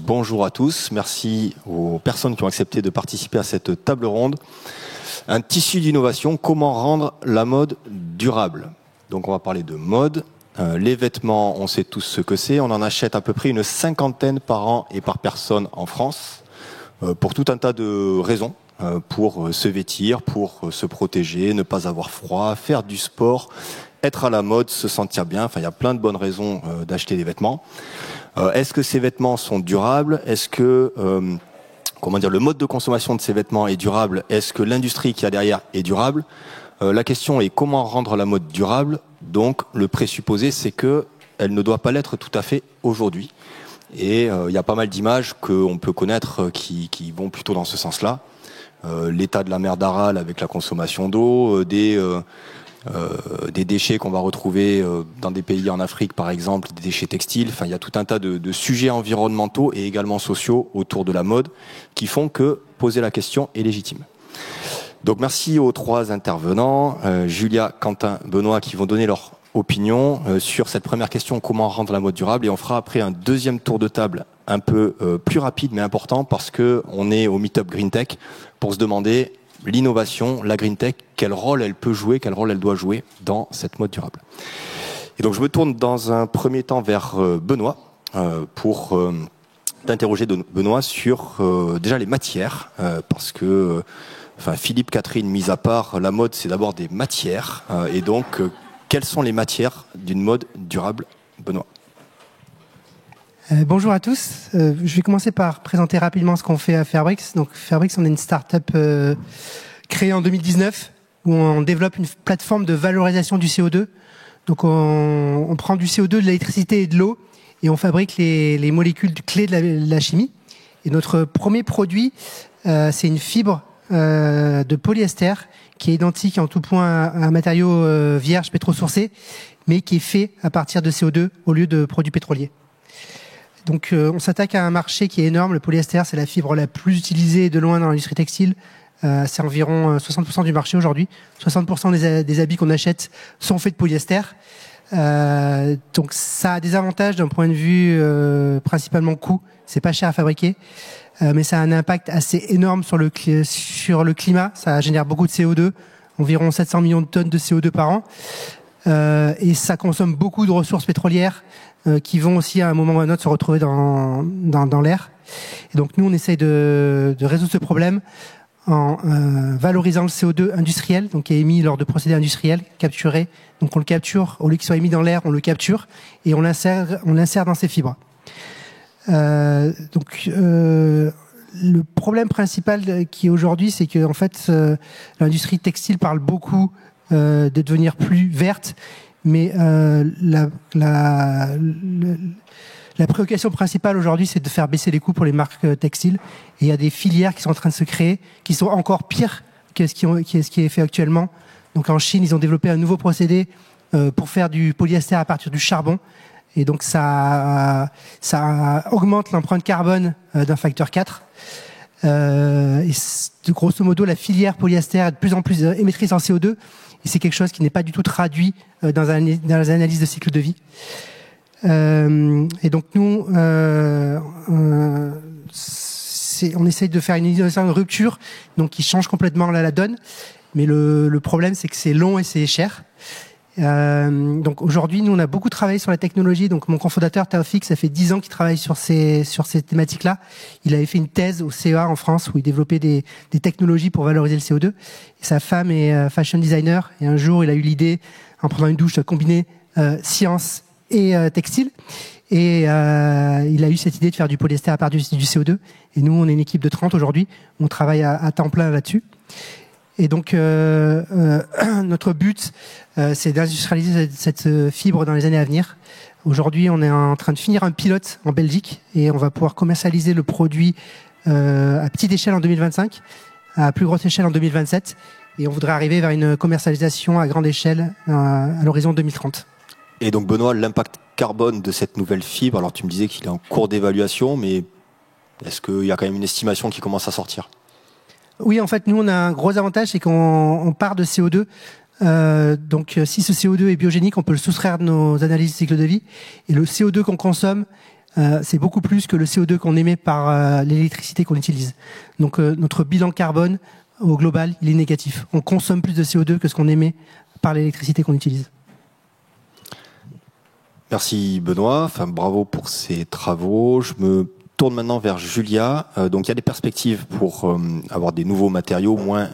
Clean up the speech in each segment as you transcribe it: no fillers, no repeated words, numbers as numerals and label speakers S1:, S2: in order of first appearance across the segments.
S1: bonjour à tous. Merci aux personnes qui ont accepté de participer à cette table ronde. Un tissu d'innovation, comment rendre la mode durable? Donc on va parler de mode. Les vêtements, on sait tous ce que c'est. On en achète à peu près une 50aine par an et par personne en France, pour tout un tas de raisons. Pour se vêtir, pour se protéger, ne pas avoir froid, faire du sport, être à la mode, se sentir bien. Enfin, il y a plein de bonnes raisons d'acheter des vêtements. Est-ce que ces vêtements sont durables? Est-ce que le mode de consommation de ces vêtements est durable? Est-ce que l'industrie qu'il y a derrière est durable? La question est comment rendre la mode durable? Donc, le présupposé, c'est que elle ne doit pas l'être tout à fait aujourd'hui. Et il y a pas mal d'images qu'on peut connaître qui vont plutôt dans ce sens-là. L'état de la mer d'Aral avec la consommation d'eau, des déchets qu'on va retrouver dans des pays en Afrique, par exemple, des déchets textiles. Enfin, il y a tout un tas de sujets environnementaux et également sociaux autour de la mode qui font que poser la question est légitime. Donc, merci aux trois intervenants, Julia, Quentin, Benoît, qui vont donner leur opinion sur cette première question, comment rendre la mode durable. Et on fera après un deuxième tour de table un peu plus rapide mais important parce que on est au Meetup Green Tech pour se demander l'innovation, la Green Tech, quel rôle elle peut jouer, quel rôle elle doit jouer dans cette mode durable. Et donc je me tourne dans un premier temps vers Benoît pour t'interroger Benoît sur déjà les matières parce que Philippe, Catherine, mis à part, la mode c'est d'abord des matières et donc quelles sont les matières d'une mode durable, Benoît?
S2: Bonjour à tous. Je vais commencer par présenter rapidement ce qu'on fait à Fairbricks. Donc Fairbricks, on est une start-up créée en 2019 où on développe une plateforme de valorisation du CO2. Donc on prend du CO2, de l'électricité et de l'eau et on fabrique les molécules clés de la chimie. Et notre premier produit, c'est une fibre de polyester qui est identique en tout point à un matériau vierge pétrosourcé, mais qui est fait à partir de CO2 au lieu de produits pétroliers. Donc on s'attaque à un marché qui est énorme. Le polyester, c'est la fibre la plus utilisée de loin dans l'industrie textile. C'est environ 60% du marché aujourd'hui. 60% des habits qu'on achète sont faits de polyester. Donc ça a des avantages d'un point de vue principalement coût. C'est pas cher à fabriquer, mais ça a un impact assez énorme sur le climat. Ça génère beaucoup de CO2, environ 700 millions de tonnes de CO2 par an. Et ça consomme beaucoup de ressources pétrolières qui vont aussi à un moment ou à un autre se retrouver dans l'air. Et donc nous on essaye de résoudre ce problème en valorisant le CO2 industriel, donc qui est émis lors de procédés industriels capturés. Donc on le capture, au lieu qu'il soit émis dans l'air, on le capture et on l'insère dans ces fibres. Le problème principal qui est aujourd'hui, c'est que en fait l'industrie textile parle beaucoup de devenir plus verte, mais la préoccupation principale aujourd'hui, c'est de faire baisser les coûts pour les marques textiles. Et il y a des filières qui sont en train de se créer, qui sont encore pires que ce qui est fait actuellement. Donc en Chine, ils ont développé un nouveau procédé pour faire du polyester à partir du charbon. Et donc ça augmente l'empreinte carbone d'un facteur 4. Et grosso modo, la filière polyester est de plus en plus émettrice en CO2. Et c'est quelque chose qui n'est pas du tout traduit dans les analyses de cycle de vie. Et donc nous, on essaye de faire une innovation de rupture, donc qui change complètement la donne. Mais le problème, c'est que c'est long et c'est cher. Donc aujourd'hui, nous, on a beaucoup travaillé sur la technologie. Donc mon cofondateur Taoufik, ça fait 10 ans qu'il travaille sur ces thématiques-là. Il avait fait une thèse au CEA en France où il développait des technologies pour valoriser le CO2. Et sa femme est fashion designer. Et un jour, il a eu l'idée, en prenant une douche, de combiner science et textile. Et il a eu cette idée de faire du polyester à partir du CO2. Et nous, on est une équipe de 30 aujourd'hui. On travaille à temps plein là-dessus. Et donc, notre but, c'est d'industrialiser cette fibre dans les années à venir. Aujourd'hui, on est en train de finir un pilote en Belgique et on va pouvoir commercialiser le produit à petite échelle en 2025, à plus grosse échelle en 2027. Et on voudrait arriver vers une commercialisation à grande échelle à l'horizon 2030.
S1: Et donc, Benoît, l'impact carbone de cette nouvelle fibre, alors tu me disais qu'il est en cours d'évaluation, mais est-ce qu'il y a quand même une estimation qui commence à sortir ?
S2: Oui, en fait, nous, on a un gros avantage, c'est qu'on part de CO2. Donc, si ce CO2 est biogénique, on peut le soustraire de nos analyses de cycle de vie. Et le CO2 qu'on consomme c'est beaucoup plus que le CO2 qu'on émet par l'électricité qu'on utilise. Donc notre bilan carbone, au global, il est négatif. On consomme plus de CO2 que ce qu'on émet par l'électricité qu'on utilise.
S1: Merci Benoît, bravo pour ces travaux. Je me tourne maintenant vers Julia. Donc il y a des perspectives pour avoir des nouveaux matériaux moins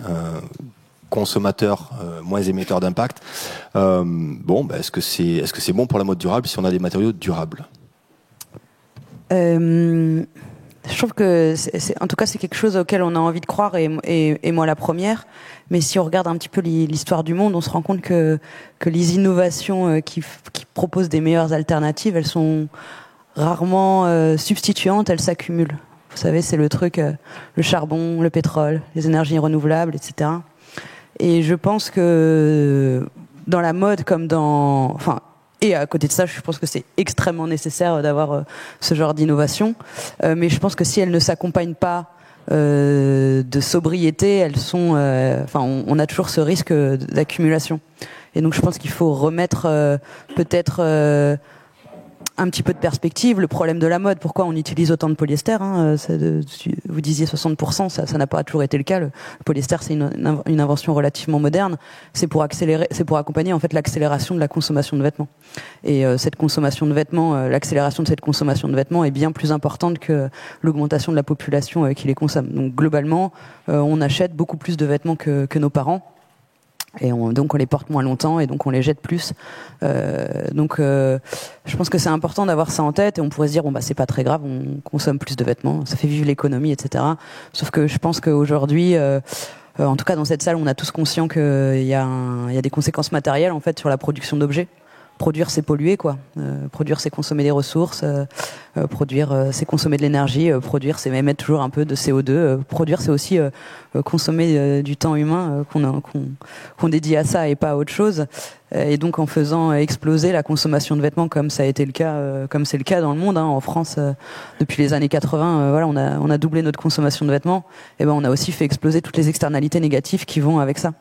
S1: consommateurs, moins émetteurs d'impact. Est-ce que c'est bon pour la mode durable si on a des matériaux durables ?
S3: Je trouve que en tout cas c'est quelque chose auquel on a envie de croire et moi la première. Mais si on regarde un petit peu l'histoire du monde, on se rend compte que les innovations qui proposent des meilleures alternatives, elles sont rarement substituantes, elles s'accumulent. Vous savez, c'est le truc, le charbon, le pétrole, les énergies renouvelables, etc. Et je pense que dans la mode comme et à côté de ça, je pense que c'est extrêmement nécessaire d'avoir ce genre d'innovation. Mais je pense que si elles ne s'accompagnent pas de sobriété, elles sont. On a toujours ce risque d'accumulation. Et donc, je pense qu'il faut remettre peut-être un petit peu de perspective. Le problème de la mode, pourquoi on utilise autant de polyester, vous disiez 60%, ça n'a pas toujours été le cas. Le polyester, c'est une invention relativement moderne. C'est pour accompagner en fait l'accélération de la consommation de vêtements. Et cette consommation de vêtements, l'accélération de cette consommation de vêtements est bien plus importante que l'augmentation de la population qui les consomme. Donc globalement, on achète beaucoup plus de vêtements que nos parents. Et donc on les porte moins longtemps et donc on les jette plus. Je pense que c'est important d'avoir ça en tête et on pourrait se dire c'est pas très grave, on consomme plus de vêtements, ça fait vivre l'économie, etc. Sauf que je pense qu'aujourd'hui, en tout cas dans cette salle, on a tous conscient qu'il y a des conséquences matérielles en fait sur la production d'objets. Produire, c'est polluer, quoi. Produire, c'est consommer des ressources. Produire, c'est consommer de l'énergie. Produire, c'est émettre toujours un peu de CO2. Produire, c'est aussi consommer du temps humain qu'on dédie à ça et pas à autre chose. Et donc, en faisant exploser la consommation de vêtements, comme ça a été le cas, comme c'est le cas dans le monde, en France, depuis les années 80, on a doublé notre consommation de vêtements. Et on a aussi fait exploser toutes les externalités négatives qui vont avec ça.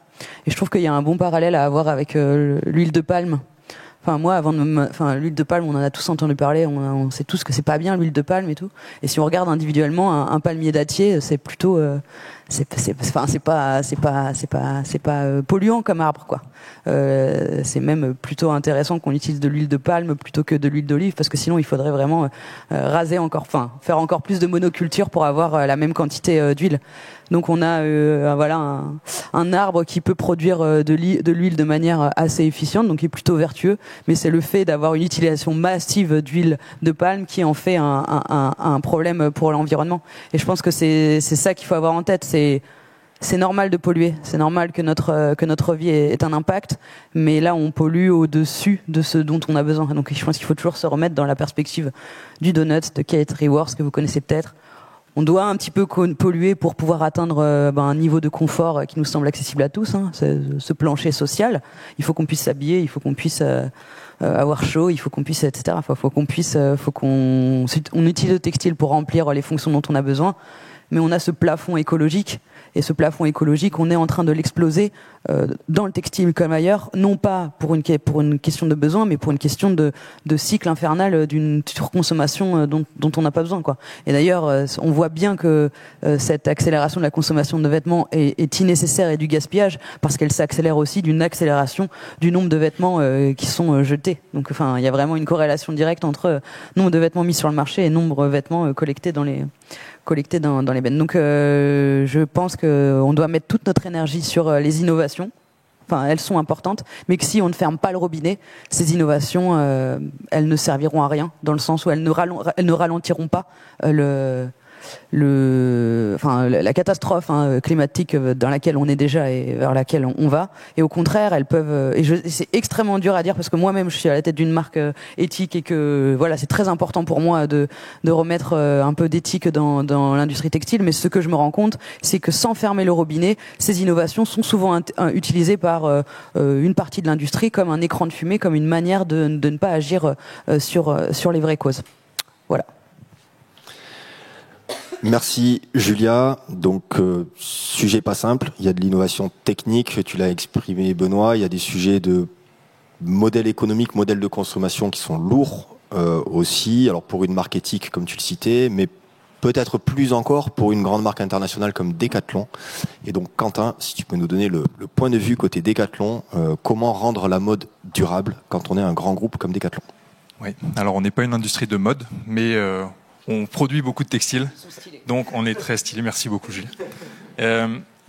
S3: Et je trouve qu'il y a un bon parallèle à avoir avec l'huile de palme. Moi, l'huile de palme, on en a tous entendu parler, on sait tous que c'est pas bien l'huile de palme et tout. Et si on regarde individuellement un palmier dattier, c'est plutôt, c'est pas polluant comme arbre, quoi. C'est même plutôt intéressant qu'on utilise de l'huile de palme plutôt que de l'huile d'olive, parce que sinon il faudrait vraiment faire encore plus de monoculture pour avoir la même quantité d'huile. Donc on a un arbre qui peut produire de l'huile de manière assez efficiente, donc qui est plutôt vertueux, mais c'est le fait d'avoir une utilisation massive d'huile de palme qui en fait un problème pour l'environnement. Et je pense que c'est ça qu'il faut avoir en tête. C'est normal de polluer, c'est normal que notre vie ait un impact, mais là on pollue au-dessus de ce dont on a besoin. Donc je pense qu'il faut toujours se remettre dans la perspective du donut, de Kate Raworth, que vous connaissez peut-être. On doit un petit peu polluer pour pouvoir atteindre un niveau de confort qui nous semble accessible à tous, ce plancher social. Il faut qu'on puisse s'habiller, il faut qu'on puisse avoir chaud, il faut qu'on puisse, etc. On utilise le textile pour remplir les fonctions dont on a besoin, mais on a ce plafond écologique. Et ce plafond écologique, on est en train de l'exploser dans le textile comme ailleurs, non pas pour une question de besoin, mais pour une question de cycle infernal d'une surconsommation dont on n'a pas besoin, quoi. Et d'ailleurs, on voit bien que cette accélération de la consommation de vêtements est nécessaire et du gaspillage, parce qu'elle s'accélère aussi d'une accélération du nombre de vêtements qui sont jetés. Donc, il y a vraiment une corrélation directe entre nombre de vêtements mis sur le marché et nombre de vêtements collectés dans les bennes. Donc je pense qu'on doit mettre toute notre énergie sur les innovations. Elles sont importantes, mais que si on ne ferme pas le robinet, ces innovations, elles ne serviront à rien, dans le sens où elles ne ralentiront pas la catastrophe climatique dans laquelle on est déjà et vers laquelle on va. Et au contraire, elles peuvent. C'est extrêmement dur à dire parce que moi-même, je suis à la tête d'une marque éthique et que c'est très important pour moi de remettre un peu d'éthique dans l'industrie textile. Mais ce que je me rends compte, c'est que sans fermer le robinet, ces innovations sont souvent utilisées par une partie de l'industrie comme un écran de fumée, comme une manière de ne pas agir sur les vraies causes. Voilà.
S1: Merci Julia. Donc sujet pas simple, il y a de l'innovation technique, tu l'as exprimé Benoît, il y a des sujets de modèle économique, modèle de consommation qui sont lourds aussi, alors pour une marque éthique comme tu le citais, mais peut-être plus encore pour une grande marque internationale comme Decathlon. Et donc Quentin, si tu peux nous donner le point de vue côté Decathlon, comment rendre la mode durable quand on est un grand groupe comme Decathlon?
S4: Oui, alors on n'est pas une industrie de mode, mais on produit beaucoup de textiles, donc on est très stylé. Merci beaucoup Julie.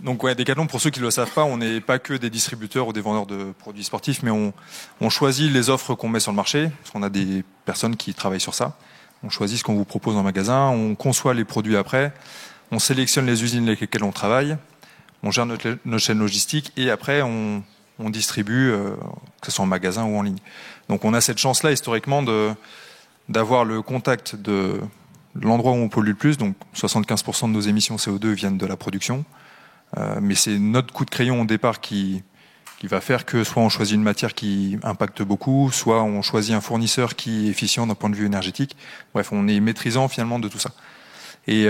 S4: Donc ouais, Decathlon, pour ceux qui ne le savent pas, on n'est pas que des distributeurs ou des vendeurs de produits sportifs, mais on choisit les offres qu'on met sur le marché, parce qu'on a des personnes qui travaillent sur ça. On choisit ce qu'on vous propose en magasin, on conçoit les produits après, on sélectionne les usines avec lesquelles on travaille, on gère notre chaîne logistique et après on distribue, que ce soit en magasin ou en ligne. Donc on a cette chance-là historiquement d'avoir le contact de l'endroit où on pollue le plus, donc 75% de nos émissions CO2 viennent de la production, mais c'est notre coup de crayon au départ qui va faire que soit on choisit une matière qui impacte beaucoup, soit on choisit un fournisseur qui est efficient d'un point de vue énergétique. Bref, on est maîtrisant finalement de tout ça. Et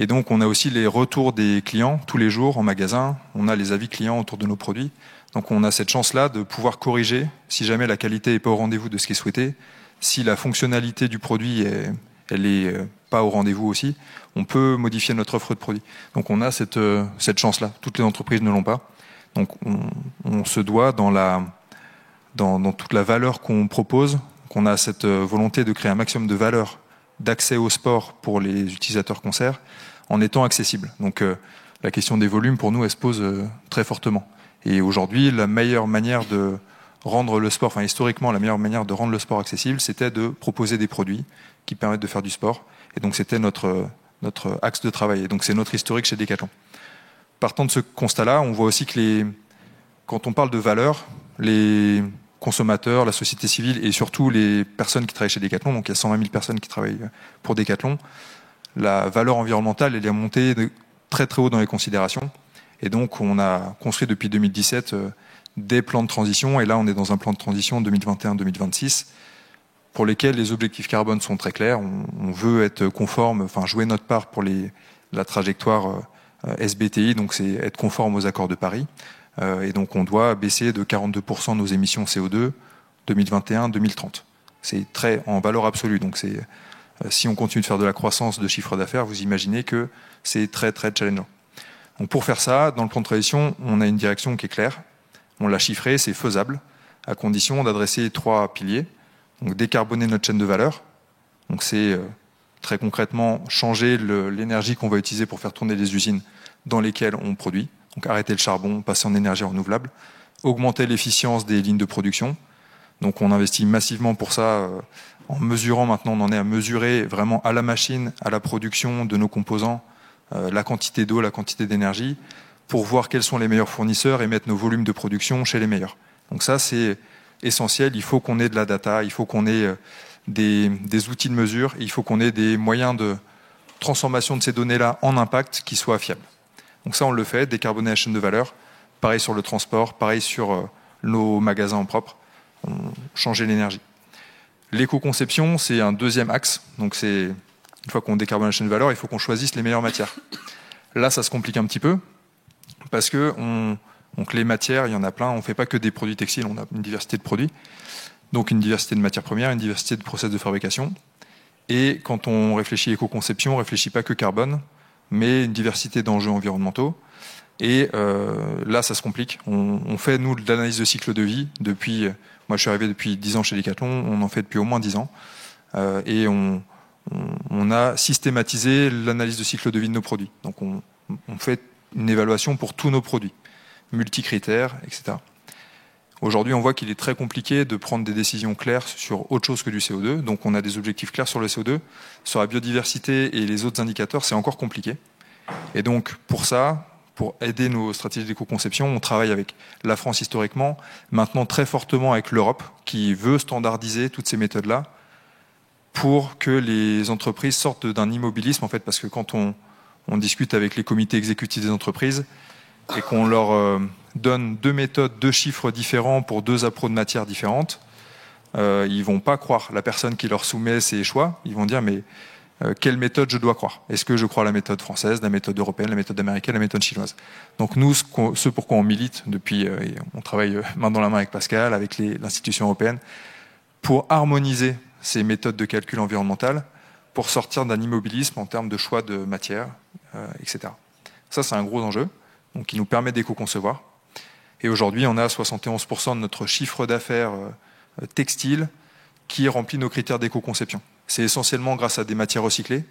S4: donc on a aussi les retours des clients tous les jours en magasin, on a les avis clients autour de nos produits. Donc on a cette chance-là de pouvoir corriger si jamais la qualité n'est pas au rendez-vous de ce qui est souhaité, si la fonctionnalité du produit elle est pas au rendez-vous aussi, on peut modifier notre offre de produits. Donc on a cette chance-là. Toutes les entreprises ne l'ont pas. Donc on se doit dans toute la valeur qu'on propose, qu'on a cette volonté de créer un maximum de valeur d'accès au sport pour les utilisateurs qu'on sert, en étant accessible. Donc la question des volumes, pour nous, elle se pose très fortement. Et aujourd'hui, la meilleure manière de rendre le sport, enfin historiquement, la meilleure manière de rendre le sport accessible, c'était de proposer des produits qui permettent de faire du sport. Et donc c'était notre axe de travail. Et donc c'est notre historique chez Decathlon. Partant de ce constat-là, on voit aussi que quand on parle de valeur, les consommateurs, la société civile et surtout les personnes qui travaillent chez Decathlon, donc il y a 120 000 personnes qui travaillent pour Decathlon, la valeur environnementale, elle est montée très très haut dans les considérations. Et donc on a construit depuis 2017 des plans de transition, et là on est dans un plan de transition 2021-2026, pour lesquels les objectifs carbone sont très clairs. On veut être conforme, enfin jouer notre part pour la trajectoire SBTI, donc c'est être conforme aux accords de Paris. Et donc on doit baisser de 42% nos émissions CO2 2021-2030. C'est très en valeur absolue. Donc si on continue de faire de la croissance de chiffre d'affaires, vous imaginez que c'est très très challengeant. Donc pour faire ça, dans le plan de transition, on a une direction qui est claire. On l'a chiffré, c'est faisable, à condition d'adresser 3 piliers. Donc décarboner notre chaîne de valeur. Donc c'est très concrètement changer l'énergie qu'on va utiliser pour faire tourner les usines dans lesquelles on produit. Donc arrêter le charbon, passer en énergie renouvelable, augmenter l'efficience des lignes de production. Donc on investit massivement pour ça, en mesurant maintenant, on en est à mesurer vraiment à la machine, à la production de nos composants, la quantité d'eau, la quantité d'énergie, pour voir quels sont les meilleurs fournisseurs et mettre nos volumes de production chez les meilleurs. Donc ça c'est essentiel, il faut qu'on ait de la data, il faut qu'on ait des outils de mesure, il faut qu'on ait des moyens de transformation de ces données-là en impact qui soient fiables. Donc ça, on le fait, décarboner la chaîne de valeur. Pareil sur le transport, pareil sur nos magasins en propre. Changer l'énergie. L'éco-conception, c'est un deuxième axe. Donc c'est, une fois qu'on décarbone la chaîne de valeur, il faut qu'on choisisse les meilleures matières. Là, ça se complique un petit peu, parce que donc les matières, il y en a plein. On ne fait pas que des produits textiles, on a une diversité de produits. Donc une diversité de matières premières, une diversité de process de fabrication. Et quand on réfléchit éco-conception, on ne réfléchit pas que carbone, mais une diversité d'enjeux environnementaux. Et là, ça se complique. On fait, nous, de l'analyse de cycle de vie depuis... Moi, je suis arrivé depuis 10 ans chez Decathlon, on en fait depuis au moins 10 ans. Et on a systématisé l'analyse de cycle de vie de nos produits. Donc on fait une évaluation pour tous nos produits, multicritères, etc. Aujourd'hui, on voit qu'il est très compliqué de prendre des décisions claires sur autre chose que du CO2. Donc, on a des objectifs clairs sur le CO2. Sur la biodiversité et les autres indicateurs, c'est encore compliqué. Et donc, pour ça, pour aider nos stratégies d'éco-conception, on travaille avec la France historiquement, maintenant très fortement avec l'Europe, qui veut standardiser toutes ces méthodes-là pour que les entreprises sortent d'un immobilisme, en fait, parce que quand on discute avec les comités exécutifs des entreprises et qu'on leur donne 2 méthodes, 2 chiffres différents pour 2 appros de matières différentes, ils vont pas croire la personne qui leur soumet ses choix. Ils vont dire mais quelle méthode je dois croire? Est-ce que je crois la méthode française, la méthode européenne, la méthode américaine, la méthode chinoise? Donc nous, ce pourquoi on milite depuis, on travaille main dans la main avec Pascal, avec l'institution européenne, pour harmoniser ces méthodes de calcul environnemental pour sortir d'un immobilisme en termes de choix de matière, etc. Ça, c'est un gros enjeu, donc qui nous permet d'éco-concevoir. Et aujourd'hui, on a 71% de notre chiffre d'affaires textile qui remplit nos critères d'éco-conception. C'est essentiellement grâce à des matières recyclées.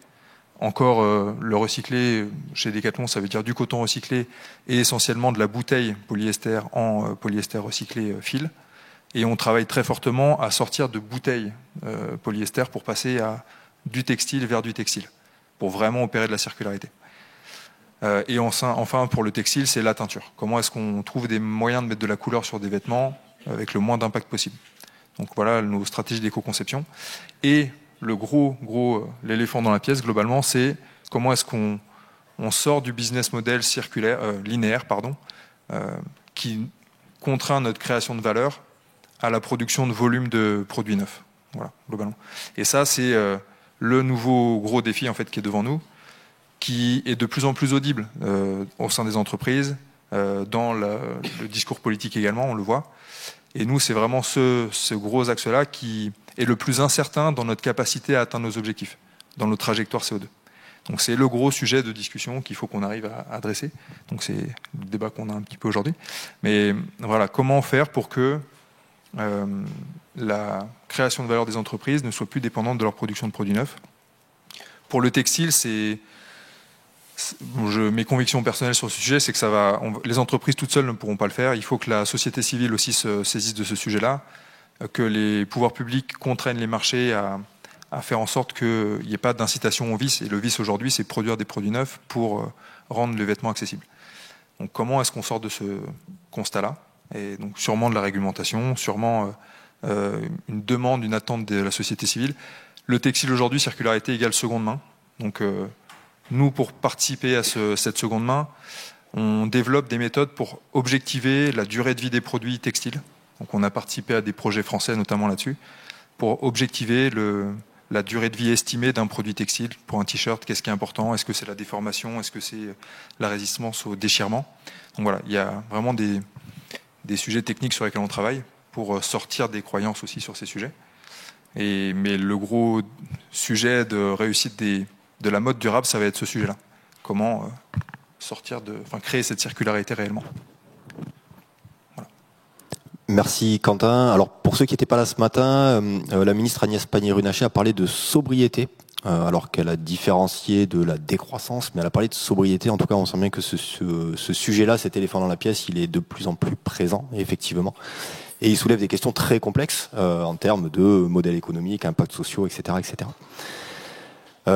S4: Encore, le recyclé, chez Decathlon, ça veut dire du coton recyclé et essentiellement de la bouteille polyester en polyester recyclé fil. Et on travaille très fortement à sortir de bouteilles polyester pour passer à du textile vers du textile, pour vraiment opérer de la circularité. Et enfin, pour le textile, c'est la teinture. Comment est-ce qu'on trouve des moyens de mettre de la couleur sur des vêtements avec le moins d'impact possible? Donc voilà nos stratégies d'éco-conception. Et l'éléphant dans la pièce, globalement, c'est comment est-ce qu'on sort du business model linéaire, qui contraint notre création de valeur à la production de volume de produits neufs. Voilà, globalement. Et ça, c'est le nouveau gros défi en fait qui est devant nous, qui est de plus en plus audible au sein des entreprises, dans le discours politique également, on le voit. Et nous, c'est vraiment ce gros axe-là qui est le plus incertain dans notre capacité à atteindre nos objectifs, dans notre trajectoire CO2. Donc c'est le gros sujet de discussion qu'il faut qu'on arrive à adresser. Donc c'est le débat qu'on a un petit peu aujourd'hui. Mais voilà, comment faire pour que la création de valeur des entreprises ne soit plus dépendante de leur production de produits neufs. Pour le textile, mes convictions personnelles sur ce sujet, c'est que les entreprises toutes seules ne pourront pas le faire. Il faut que la société civile aussi se saisisse de ce sujet-là, que les pouvoirs publics contraignent les marchés à faire en sorte qu'il n'y ait pas d'incitation au vice. Et le vice aujourd'hui, c'est produire des produits neufs pour rendre le vêtement accessible. Donc comment est-ce qu'on sort de ce constat-là? Et donc sûrement de la réglementation, sûrement une demande, une attente de la société civile. Le textile aujourd'hui, circularité égale seconde main. Donc nous, pour participer à cette seconde main, on développe des méthodes pour objectiver la durée de vie des produits textiles. Donc on a participé à des projets français notamment là-dessus, pour objectiver la durée de vie estimée d'un produit textile. Pour un t-shirt, qu'est-ce qui est important? Est-ce que c'est la déformation? Est-ce que c'est la résistance au déchirement? Donc voilà, il y a vraiment des sujets techniques sur lesquels on travaille pour sortir des croyances aussi sur ces sujets. Mais le gros sujet de réussite de la mode durable, ça va être ce sujet-là. Comment créer cette circularité réellement. Voilà.
S1: Merci Quentin. Alors pour ceux qui n'étaient pas là ce matin, la ministre Agnès Pannier-Runacher a parlé de sobriété, alors qu'elle a différencié de la décroissance, mais elle a parlé de sobriété. En tout cas, on sent bien que ce sujet-là, cet éléphant dans la pièce, il est de plus en plus présent, effectivement. Et il soulève des questions très complexes en termes de modèle économique, impacts sociaux, etc., etc.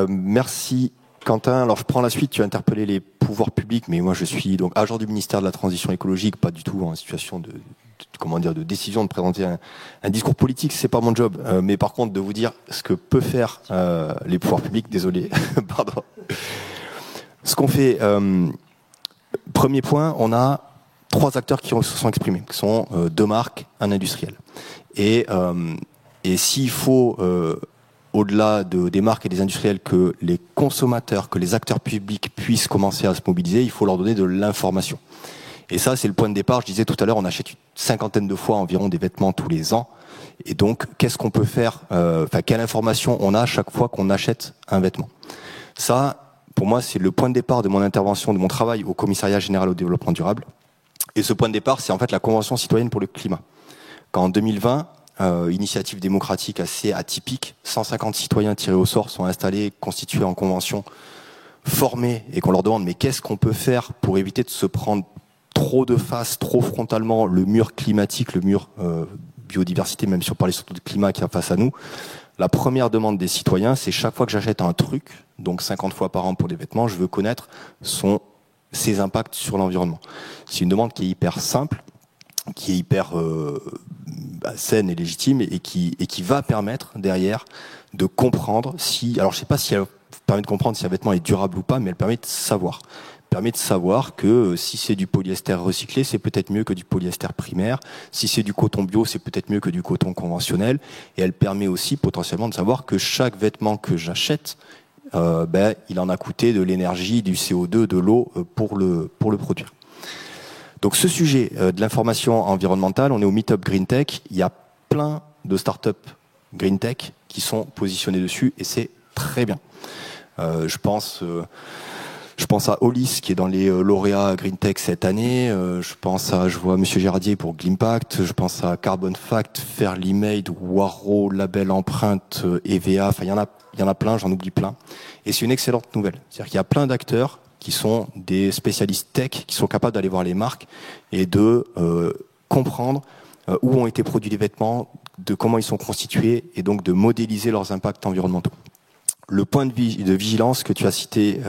S1: Merci Quentin. Alors je prends la suite. Tu as interpellé les pouvoirs publics, mais moi je suis donc agent du ministère de la Transition écologique, pas du tout en situation de décision de présenter un discours politique. C'est pas mon job. Mais par contre de vous dire ce que peut faire les pouvoirs publics. Désolé, pardon. Ce qu'on fait. Premier point, on a 3 acteurs qui se sont exprimés, qui sont 2 marques, un industriel. Et s'il faut, au-delà des marques et des industriels, que les consommateurs, que les acteurs publics puissent commencer à se mobiliser, il faut leur donner de l'information. Et ça, c'est le point de départ. Je disais tout à l'heure, on achète une 50aine de fois environ des vêtements tous les ans. Et donc, qu'est-ce qu'on peut faire, quelle information on a chaque fois qu'on achète un vêtement? Ça, pour moi, c'est le point de départ de mon intervention, de mon travail au Commissariat général au développement durable. Et ce point de départ, c'est en fait la Convention citoyenne pour le climat. Quand en 2020, initiative démocratique assez atypique, 150 citoyens tirés au sort sont installés, constitués en convention, formés, et qu'on leur demande mais qu'est-ce qu'on peut faire pour éviter de se prendre trop de face, trop frontalement le mur climatique, le mur biodiversité, même si on parlait surtout de climat qui est face à nous. La première demande des citoyens, c'est chaque fois que j'achète un truc, donc 50 fois par an pour des vêtements, je veux connaître ses impacts sur l'environnement. C'est une demande qui est hyper simple, qui est hyper saine et légitime, et qui va permettre derrière de comprendre si, alors je sais pas si elle permet de comprendre si un vêtement est durable ou pas, mais elle permet de savoir. Permet de savoir que si c'est du polyester recyclé, c'est peut-être mieux que du polyester primaire. Si c'est du coton bio, c'est peut-être mieux que du coton conventionnel. Et elle permet aussi potentiellement de savoir que chaque vêtement que j'achète, il en a coûté de l'énergie, du CO2, de l'eau pour le produire. Donc ce sujet de l'information environnementale, on est au Meetup Green Tech. Il y a plein de startups Green Tech qui sont positionnés dessus, et c'est très bien. Je pense à Hollis qui est dans les lauréats Green Tech cette année. Je vois Monsieur Gérardier pour Glimpact. Je pense à Carbon Fact, Fairly Made, Waro, Label Empreinte, EVA. Enfin, il y en a plein, j'en oublie plein. Et c'est une excellente nouvelle. C'est-à-dire qu'il y a plein d'acteurs qui sont des spécialistes tech, qui sont capables d'aller voir les marques et de comprendre où ont été produits les vêtements, de comment ils sont constitués, et donc de modéliser leurs impacts environnementaux. Le point de vigilance que tu as cité,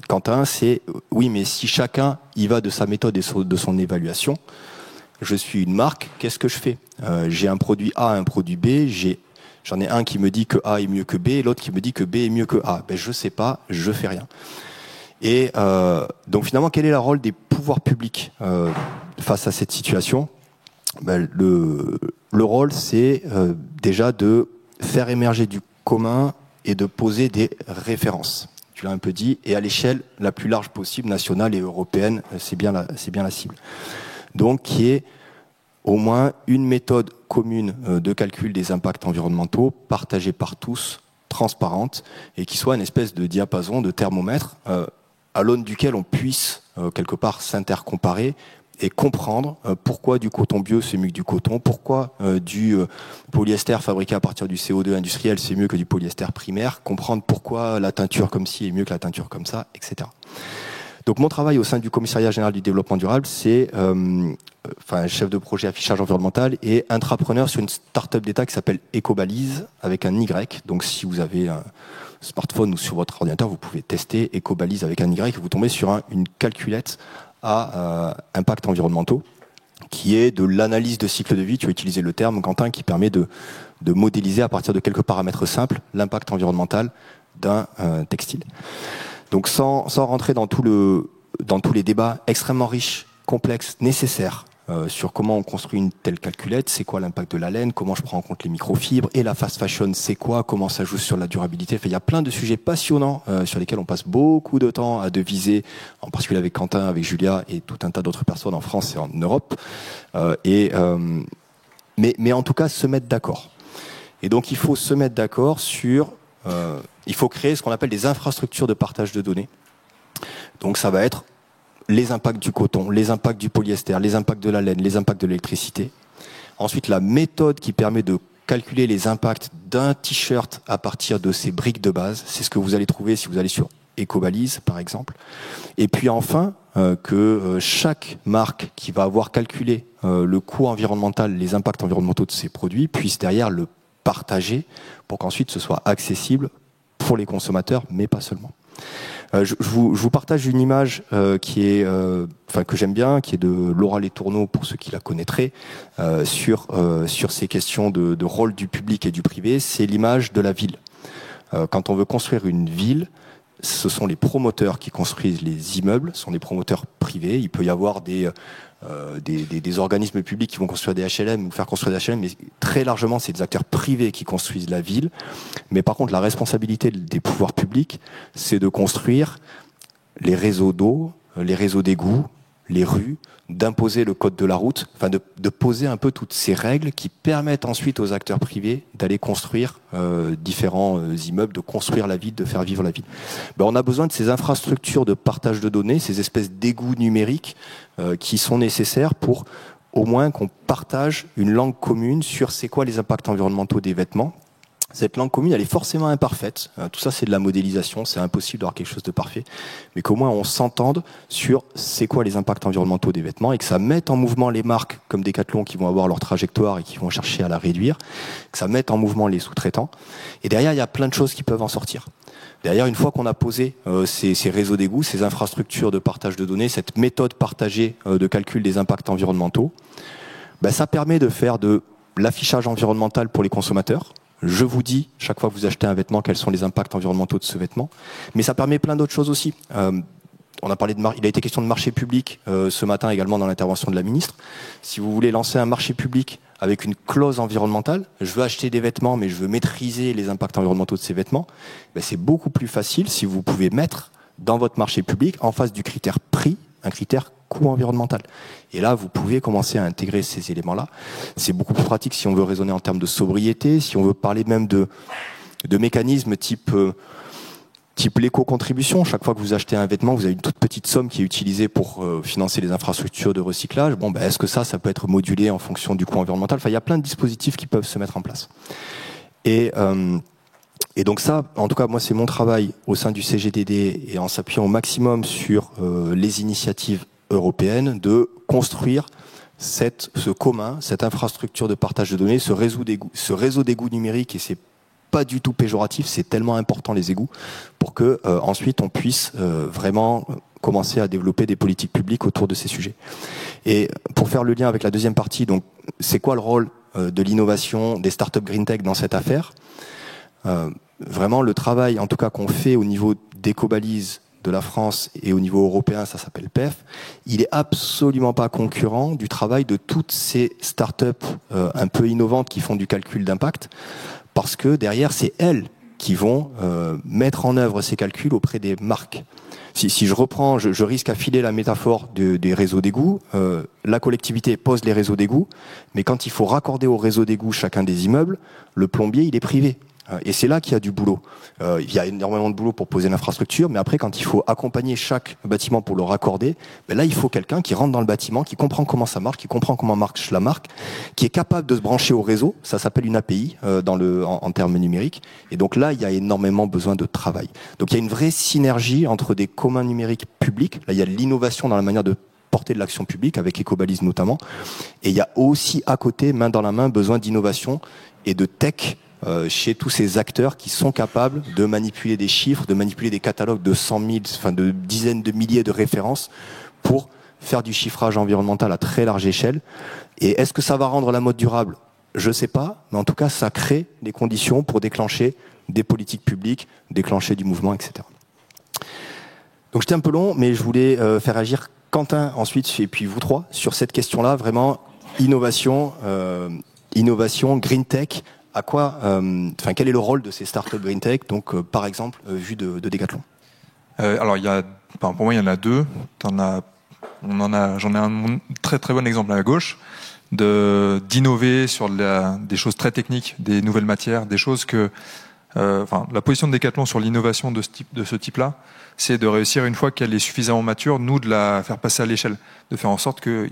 S1: Quentin, c'est oui, mais si chacun y va de sa méthode et de son évaluation, je suis une marque, qu'est-ce que je fais ? J'ai un produit A, un produit B, j'en ai un qui me dit que A est mieux que B, et l'autre qui me dit que B est mieux que A. Ben je sais pas, je fais rien. Et donc finalement, quel est le rôle des pouvoirs publics face à cette situation ? Ben, le rôle, c'est déjà de faire émerger du commun et de poser des références. Tu l'as un peu dit, et à l'échelle la plus large possible, nationale et européenne, c'est bien la cible. Donc, qui est au moins une méthode commune de calcul des impacts environnementaux, partagée par tous, transparente, et qui soit une espèce de diapason, de thermomètre, à l'aune duquel on puisse quelque part s'intercomparer et comprendre pourquoi du coton bio c'est mieux que du coton, pourquoi du polyester fabriqué à partir du CO2 industriel c'est mieux que du polyester primaire, comprendre pourquoi la teinture comme ci est mieux que la teinture comme ça, etc. Donc mon travail au sein du Commissariat général du développement durable, c'est chef de projet affichage environnemental et intrapreneur sur une start-up d'État qui s'appelle Ecobalise avec un Y. Donc si vous avez un smartphone ou sur votre ordinateur, vous pouvez tester Ecobalise avec un Y et vous tombez sur une calculette à impact environnementaux, qui est de l'analyse de cycle de vie, tu as utilisé le terme, Quentin, qui permet de modéliser à partir de quelques paramètres simples l'impact environnemental d'un textile. Donc sans rentrer dans tous les débats extrêmement riches, complexes, nécessaires sur comment on construit une telle calculette, c'est quoi l'impact de la laine, comment je prends en compte les microfibres, et la fast fashion, c'est quoi, comment ça joue sur la durabilité. Enfin, il y a plein de sujets passionnants sur lesquels on passe beaucoup de temps à deviser, en particulier avec Quentin, avec Julia et tout un tas d'autres personnes en France et en Europe. Mais en tout cas, se mettre d'accord. Et donc, il faut se mettre d'accord sur... il faut créer ce qu'on appelle des infrastructures de partage de données. Donc, ça va être les impacts du coton, les impacts du polyester, les impacts de la laine, les impacts de l'électricité. Ensuite, la méthode qui permet de calculer les impacts d'un t-shirt à partir de ces briques de base. C'est ce que vous allez trouver si vous allez sur Ecobalise, par exemple. Et puis enfin, que chaque marque qui va avoir calculé le coût environnemental, les impacts environnementaux de ses produits, puisse derrière le partager pour qu'ensuite ce soit accessible pour les consommateurs, mais pas seulement. Je vous partage une image que j'aime bien, qui est de Laura Letourneau, pour ceux qui la connaîtraient, sur ces questions de rôle du public et du privé. C'est l'image de la ville. Quand on veut construire une ville, ce sont les promoteurs qui construisent les immeubles, ce sont des promoteurs privés. Il peut y avoir des organismes publics qui vont construire des HLM ou faire construire des HLM, mais très largement, c'est des acteurs privés qui construisent la ville. Mais par contre, la responsabilité des pouvoirs publics, c'est de construire les réseaux d'eau, les réseaux d'égouts, les rues, d'imposer le code de la route, enfin de poser un peu toutes ces règles qui permettent ensuite aux acteurs privés d'aller construire différents immeubles, de construire la ville, de faire vivre la ville. On a besoin de ces infrastructures de partage de données, ces espèces d'égouts numériques qui sont nécessaires pour au moins qu'on partage une langue commune sur c'est quoi les impacts environnementaux des vêtements. Cette langue commune, elle est forcément imparfaite. Tout ça, c'est de la modélisation. C'est impossible d'avoir quelque chose de parfait. Mais qu'au moins, on s'entende sur c'est quoi les impacts environnementaux des vêtements et que ça mette en mouvement les marques comme Decathlon qui vont avoir leur trajectoire et qui vont chercher à la réduire. Que ça mette en mouvement les sous-traitants. Et derrière, il y a plein de choses qui peuvent en sortir. Derrière, une fois qu'on a posé ces réseaux d'égouts, ces infrastructures de partage de données, cette méthode partagée de calcul des impacts environnementaux, ça permet de faire de l'affichage environnemental pour les consommateurs. Je vous dis, chaque fois que vous achetez un vêtement, quels sont les impacts environnementaux de ce vêtement. Mais ça permet plein d'autres choses aussi. On a parlé il a été question de marché public ce matin également dans l'intervention de la ministre. Si vous voulez lancer un marché public avec une clause environnementale, je veux acheter des vêtements, mais je veux maîtriser les impacts environnementaux de ces vêtements, c'est beaucoup plus facile si vous pouvez mettre dans votre marché public, en face du critère prix, un critère coût environnemental. Et là, vous pouvez commencer à intégrer ces éléments-là. C'est beaucoup plus pratique si on veut raisonner en termes de sobriété, si on veut parler même de mécanismes type l'éco-contribution. Chaque fois que vous achetez un vêtement, vous avez une toute petite somme qui est utilisée pour financer les infrastructures de recyclage. Bon, ben, est-ce que ça peut être modulé en fonction du coût environnemental? Enfin, il y a plein de dispositifs qui peuvent se mettre en place. Et donc ça, en tout cas, moi, c'est mon travail au sein du CGDD et en s'appuyant au maximum sur les initiatives européennes de construire ce commun, cette infrastructure de partage de données, ce réseau d'égouts numériques, et c'est pas du tout péjoratif, c'est tellement important les égouts pour que ensuite on puisse vraiment commencer à développer des politiques publiques autour de ces sujets. Et pour faire le lien avec la deuxième partie, donc c'est quoi le rôle de l'innovation des startups green tech dans cette affaire? Vraiment le travail, en tout cas qu'on fait au niveau d'Ecobalise de la France et au niveau européen, ça s'appelle PEF, il est absolument pas concurrent du travail de toutes ces startups un peu innovantes qui font du calcul d'impact, parce que derrière, c'est elles qui vont mettre en œuvre ces calculs auprès des marques. Si je reprends, je risque à filer la métaphore des réseaux d'égouts. La collectivité pose les réseaux d'égouts, mais quand il faut raccorder au réseau d'égouts chacun des immeubles, le plombier, il est privé. Et c'est là qu'il y a du boulot. Il y a énormément de boulot pour poser l'infrastructure, mais après, quand il faut accompagner chaque bâtiment pour le raccorder, ben là, il faut quelqu'un qui rentre dans le bâtiment, qui comprend comment ça marche, qui comprend comment marche la marque, qui est capable de se brancher au réseau. Ça s'appelle une API en termes numériques. Et donc là, il y a énormément besoin de travail. Donc il y a une vraie synergie entre des communs numériques publics. Là, il y a de l'innovation dans la manière de porter de l'action publique, avec Ecobalise notamment. Et il y a aussi à côté, main dans la main, besoin d'innovation et de tech chez tous ces acteurs qui sont capables de manipuler des chiffres, de manipuler des catalogues de 100 000, enfin de dizaines de milliers de références pour faire du chiffrage environnemental à très large échelle. Et est-ce que ça va rendre la mode durable? Je ne sais pas, mais en tout cas, ça crée des conditions pour déclencher des politiques publiques, déclencher du mouvement, etc. Donc j'étais un peu long, mais je voulais faire agir Quentin ensuite, et puis vous trois, sur cette question-là, vraiment innovation, green tech. À quoi, quel est le rôle de ces startups green tech, donc par exemple vu de Decathlon?
S4: Alors pour moi il y en a deux. J'en ai un très très bon exemple à la gauche, d'innover sur des choses très techniques, des nouvelles matières, des choses que la position de Decathlon sur l'innovation de ce type-là, c'est de réussir une fois qu'elle est suffisamment mature, nous de la faire passer à l'échelle, de faire en sorte que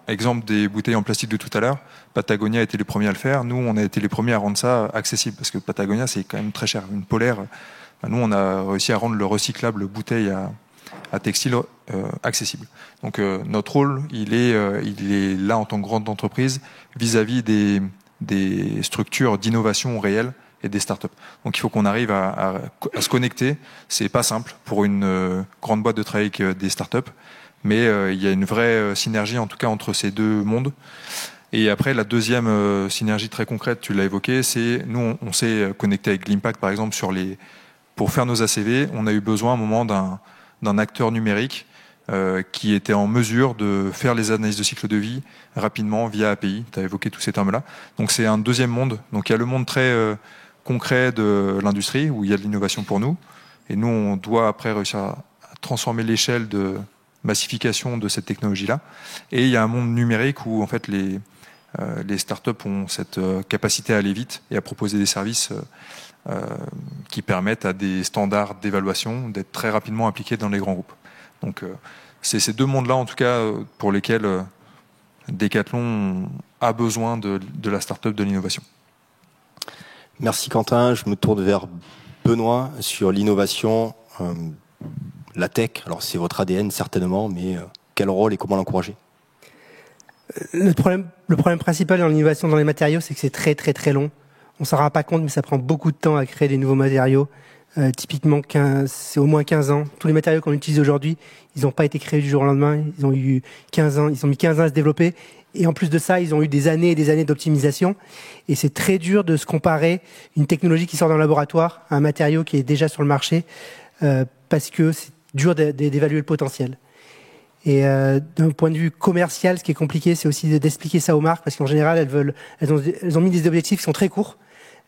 S4: exemple des bouteilles en plastique de tout à l'heure, Patagonia a été les premiers à le faire. Nous, on a été les premiers à rendre ça accessible, parce que Patagonia, c'est quand même très cher. Une polaire, nous, on a réussi à rendre le recyclable bouteille à textile accessible. Donc notre rôle, il est là en tant que grande entreprise vis-à-vis des structures d'innovation réelles et des startups. Donc il faut qu'on arrive à se connecter. C'est pas simple pour une grande boîte de travailler avec des startups, mais il y a une vraie synergie en tout cas entre ces deux mondes. Et après, la deuxième synergie très concrète, tu l'as évoqué, c'est nous on s'est connecté avec l'Impact par exemple pour faire nos ACV, on a eu besoin à un moment d'un acteur numérique qui était en mesure de faire les analyses de cycle de vie rapidement via API. Tu as évoqué tous ces termes-là. Donc c'est un deuxième monde. Donc il y a le monde très concret de l'industrie où il y a de l'innovation pour nous. Et nous, on doit après réussir à transformer l'échelle de massification de cette technologie-là. Et il y a un monde numérique où en fait les startups ont cette capacité à aller vite et à proposer des services qui permettent à des standards d'évaluation d'être très rapidement appliqués dans les grands groupes. Donc c'est ces deux mondes-là en tout cas pour lesquels Decathlon a besoin de la startup, de l'innovation.
S1: Merci Quentin. Je me tourne vers Benoît sur l'innovation, la tech. Alors c'est votre ADN certainement, mais quel rôle et comment l'encourager?
S2: Le problème principal dans l'innovation dans les matériaux, c'est que c'est très très très long. On s'en rend pas compte, mais ça prend beaucoup de temps à créer des nouveaux matériaux. Typiquement, c'est au moins 15 ans. Tous les matériaux qu'on utilise aujourd'hui, ils n'ont pas été créés du jour au lendemain. Ils ont eu 15 ans. Ils ont mis 15 ans à se développer. Et en plus de ça, ils ont eu des années et des années d'optimisation. Et c'est très dur de se comparer une technologie qui sort d'un laboratoire à un matériau qui est déjà sur le marché, parce que c'est dur d'évaluer le potentiel. Et d'un point de vue commercial, ce qui est compliqué, c'est aussi d'expliquer ça aux marques, parce qu'en général, elles ont mis des objectifs qui sont très courts.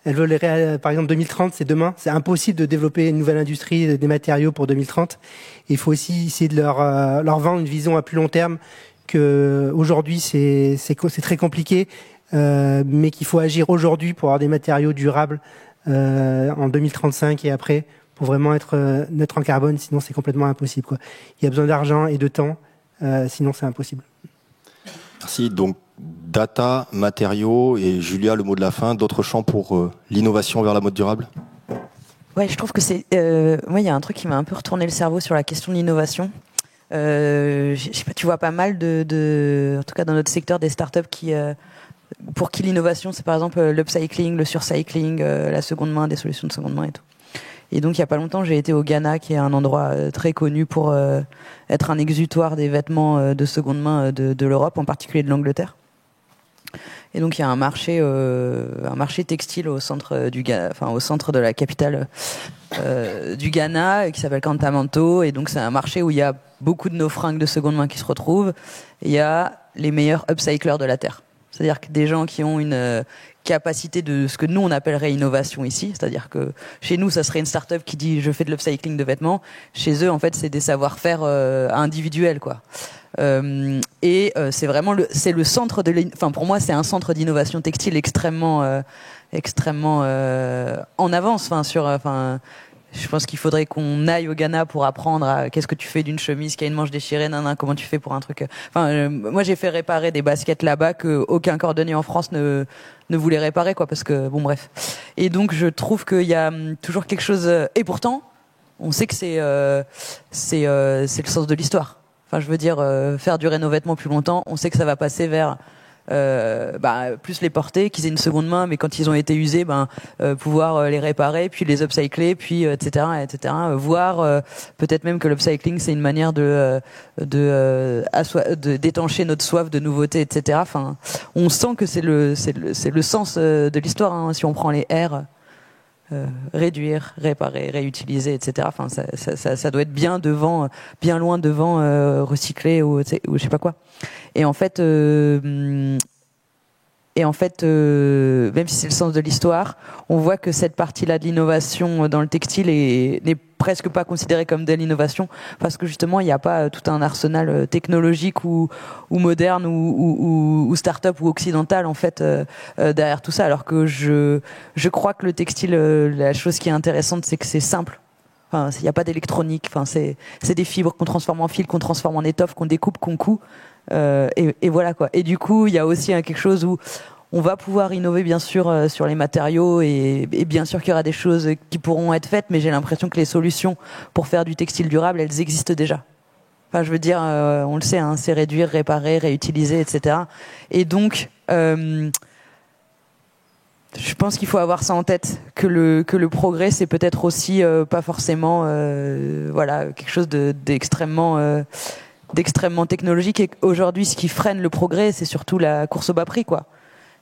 S2: elles veulent par exemple 2030, c'est demain. C'est impossible de développer une nouvelle industrie des matériaux pour 2030. Et il faut aussi essayer de leur vendre une vision à plus long terme. Que aujourd'hui c'est très compliqué, mais qu'il faut agir aujourd'hui pour avoir des matériaux durables en 2035 et après, pour vraiment être neutre en carbone. Sinon, c'est complètement impossible, quoi. Il y a besoin d'argent et de temps, sinon c'est impossible.
S1: Merci. Donc, data, matériaux et Julia, le mot de la fin. D'autres champs pour l'innovation vers la mode durable?
S3: Ouais, je trouve que moi, il y a un truc qui m'a un peu retourné le cerveau sur la question de l'innovation. Je sais pas, tu vois pas mal en tout cas dans notre secteur, des startups pour qui l'innovation, c'est par exemple l'upcycling, le surcycling, la seconde main, des solutions de seconde main et tout. Et donc il y a pas longtemps, j'ai été au Ghana, qui est un endroit très connu pour être un exutoire des vêtements de seconde main de l'Europe, en particulier de l'Angleterre. Et donc il y a un marché textile au centre au centre de la capitale du Ghana, qui s'appelle Kantamanto. Et donc c'est un marché où il y a beaucoup de nos fringues de seconde main qui se retrouvent. Et il y a les meilleurs upcyclers de la terre. C'est-à-dire que des gens qui ont une capacité de ce que nous on appellerait innovation ici. C'est-à-dire que chez nous, ça serait une start-up qui dit je fais de l'upcycling de vêtements. Chez eux, en fait, c'est des savoir-faire individuels, quoi. C'est vraiment le centre pour moi, c'est un centre d'innovation textile extrêmement en avance. Je pense qu'il faudrait qu'on aille au Ghana pour apprendre à qu'est-ce que tu fais d'une chemise qui a une manche déchirée, comment tu fais pour un truc. Moi j'ai fait réparer des baskets là-bas que aucun cordonnier en France ne voulait réparer, quoi, parce que bon, bref. Et donc je trouve qu'il y a toujours quelque chose. Et pourtant, on sait que c'est le sens de l'histoire. Enfin, je veux dire, faire durer nos vêtements plus longtemps, on sait que ça va passer vers plus les porter, qu'ils aient une seconde main, mais quand ils ont été usés, pouvoir les réparer, puis les upcycler, puis etc. Voire peut-être même que l'upcycling c'est une manière d'étancher notre soif de nouveautés, etc. Enfin, on sent que c'est le sens de l'histoire, hein, si on prend les R. Réduire, réparer, réutiliser, etc. Enfin, ça doit être bien loin devant recycler ou je sais pas quoi. Et en fait, même si c'est le sens de l'histoire, on voit que cette partie-là de l'innovation dans le textile n'est presque pas considérée comme de l'innovation, parce que justement, il n'y a pas tout un arsenal technologique ou moderne ou start-up ou occidental, en fait, derrière tout ça. Alors que je crois que le textile, la chose qui est intéressante, c'est que c'est simple. Enfin, il n'y a pas d'électronique. Enfin, c'est des fibres qu'on transforme en fil, qu'on transforme en étoffe, qu'on découpe, qu'on coud. Et voilà, quoi. Et du coup, il y a aussi quelque chose où on va pouvoir innover, bien sûr, sur les matériaux, et bien sûr qu'il y aura des choses qui pourront être faites, mais j'ai l'impression que les solutions pour faire du textile durable, elles existent déjà. Enfin, je veux dire, on le sait, hein, c'est réduire, réparer, réutiliser, etc. Et donc, je pense qu'il faut avoir ça en tête, que le progrès, c'est peut-être aussi pas forcément quelque chose d'extrêmement technologique. Et aujourd'hui, ce qui freine le progrès, c'est surtout la course au bas prix, quoi.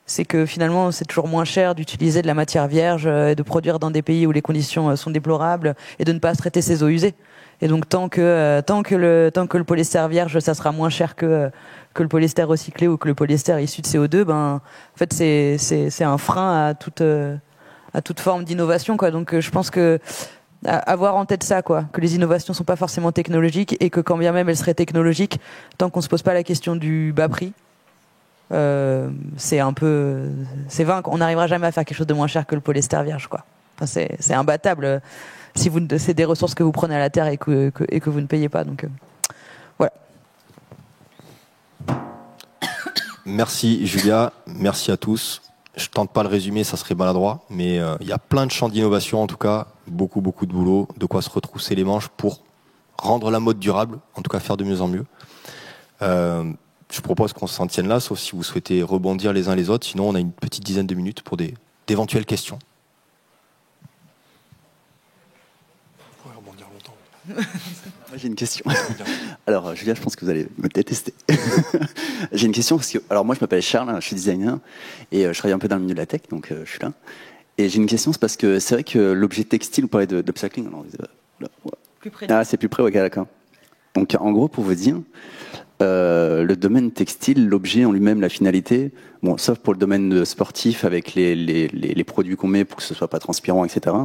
S3: C'est que finalement, c'est toujours moins cher d'utiliser de la matière vierge et de produire dans des pays où les conditions sont déplorables et de ne pas traiter ses eaux usées. Et donc, tant que le polyester vierge, ça sera moins cher que le polyester recyclé ou que le polyester issu de CO2, en fait, c'est un frein à toute forme d'innovation, quoi. Donc, je pense que avoir en tête ça, quoi, que les innovations sont pas forcément technologiques, et que quand bien même elles seraient technologiques, tant qu'on se pose pas la question du bas prix, c'est vain. On n'arrivera jamais à faire quelque chose de moins cher que le polyester vierge, quoi. Enfin, c'est imbattable. Si c'est des ressources que vous prenez à la terre et que vous ne payez pas. Donc voilà.
S1: Merci Julia, merci à tous. Je tente pas le résumé, ça serait maladroit, mais il y a plein de champs d'innovation, en tout cas, beaucoup de boulot, de quoi se retrousser les manches pour rendre la mode durable, en tout cas faire de mieux en mieux. Je propose qu'on s'en tienne là, sauf si vous souhaitez rebondir les uns les autres, sinon on a une petite dizaine de minutes pour d'éventuelles questions.
S4: On pourrait rebondir longtemps.
S5: Moi, j'ai une question. Alors, Julia, je pense que vous allez me détester. J'ai une question parce que, alors moi, je m'appelle Charles, je suis designer et je travaille un peu dans le milieu de la tech, donc je suis là. Et j'ai une question, c'est parce que c'est vrai que l'objet textile, vous parlez d'upcycling.
S3: Plus près.
S5: Ah, c'est plus près, ok, d'accord. Donc en gros, pour vous dire, le domaine textile, l'objet en lui-même, la finalité, bon, sauf pour le domaine sportif avec les produits qu'on met pour que ce soit pas transpirant, etc.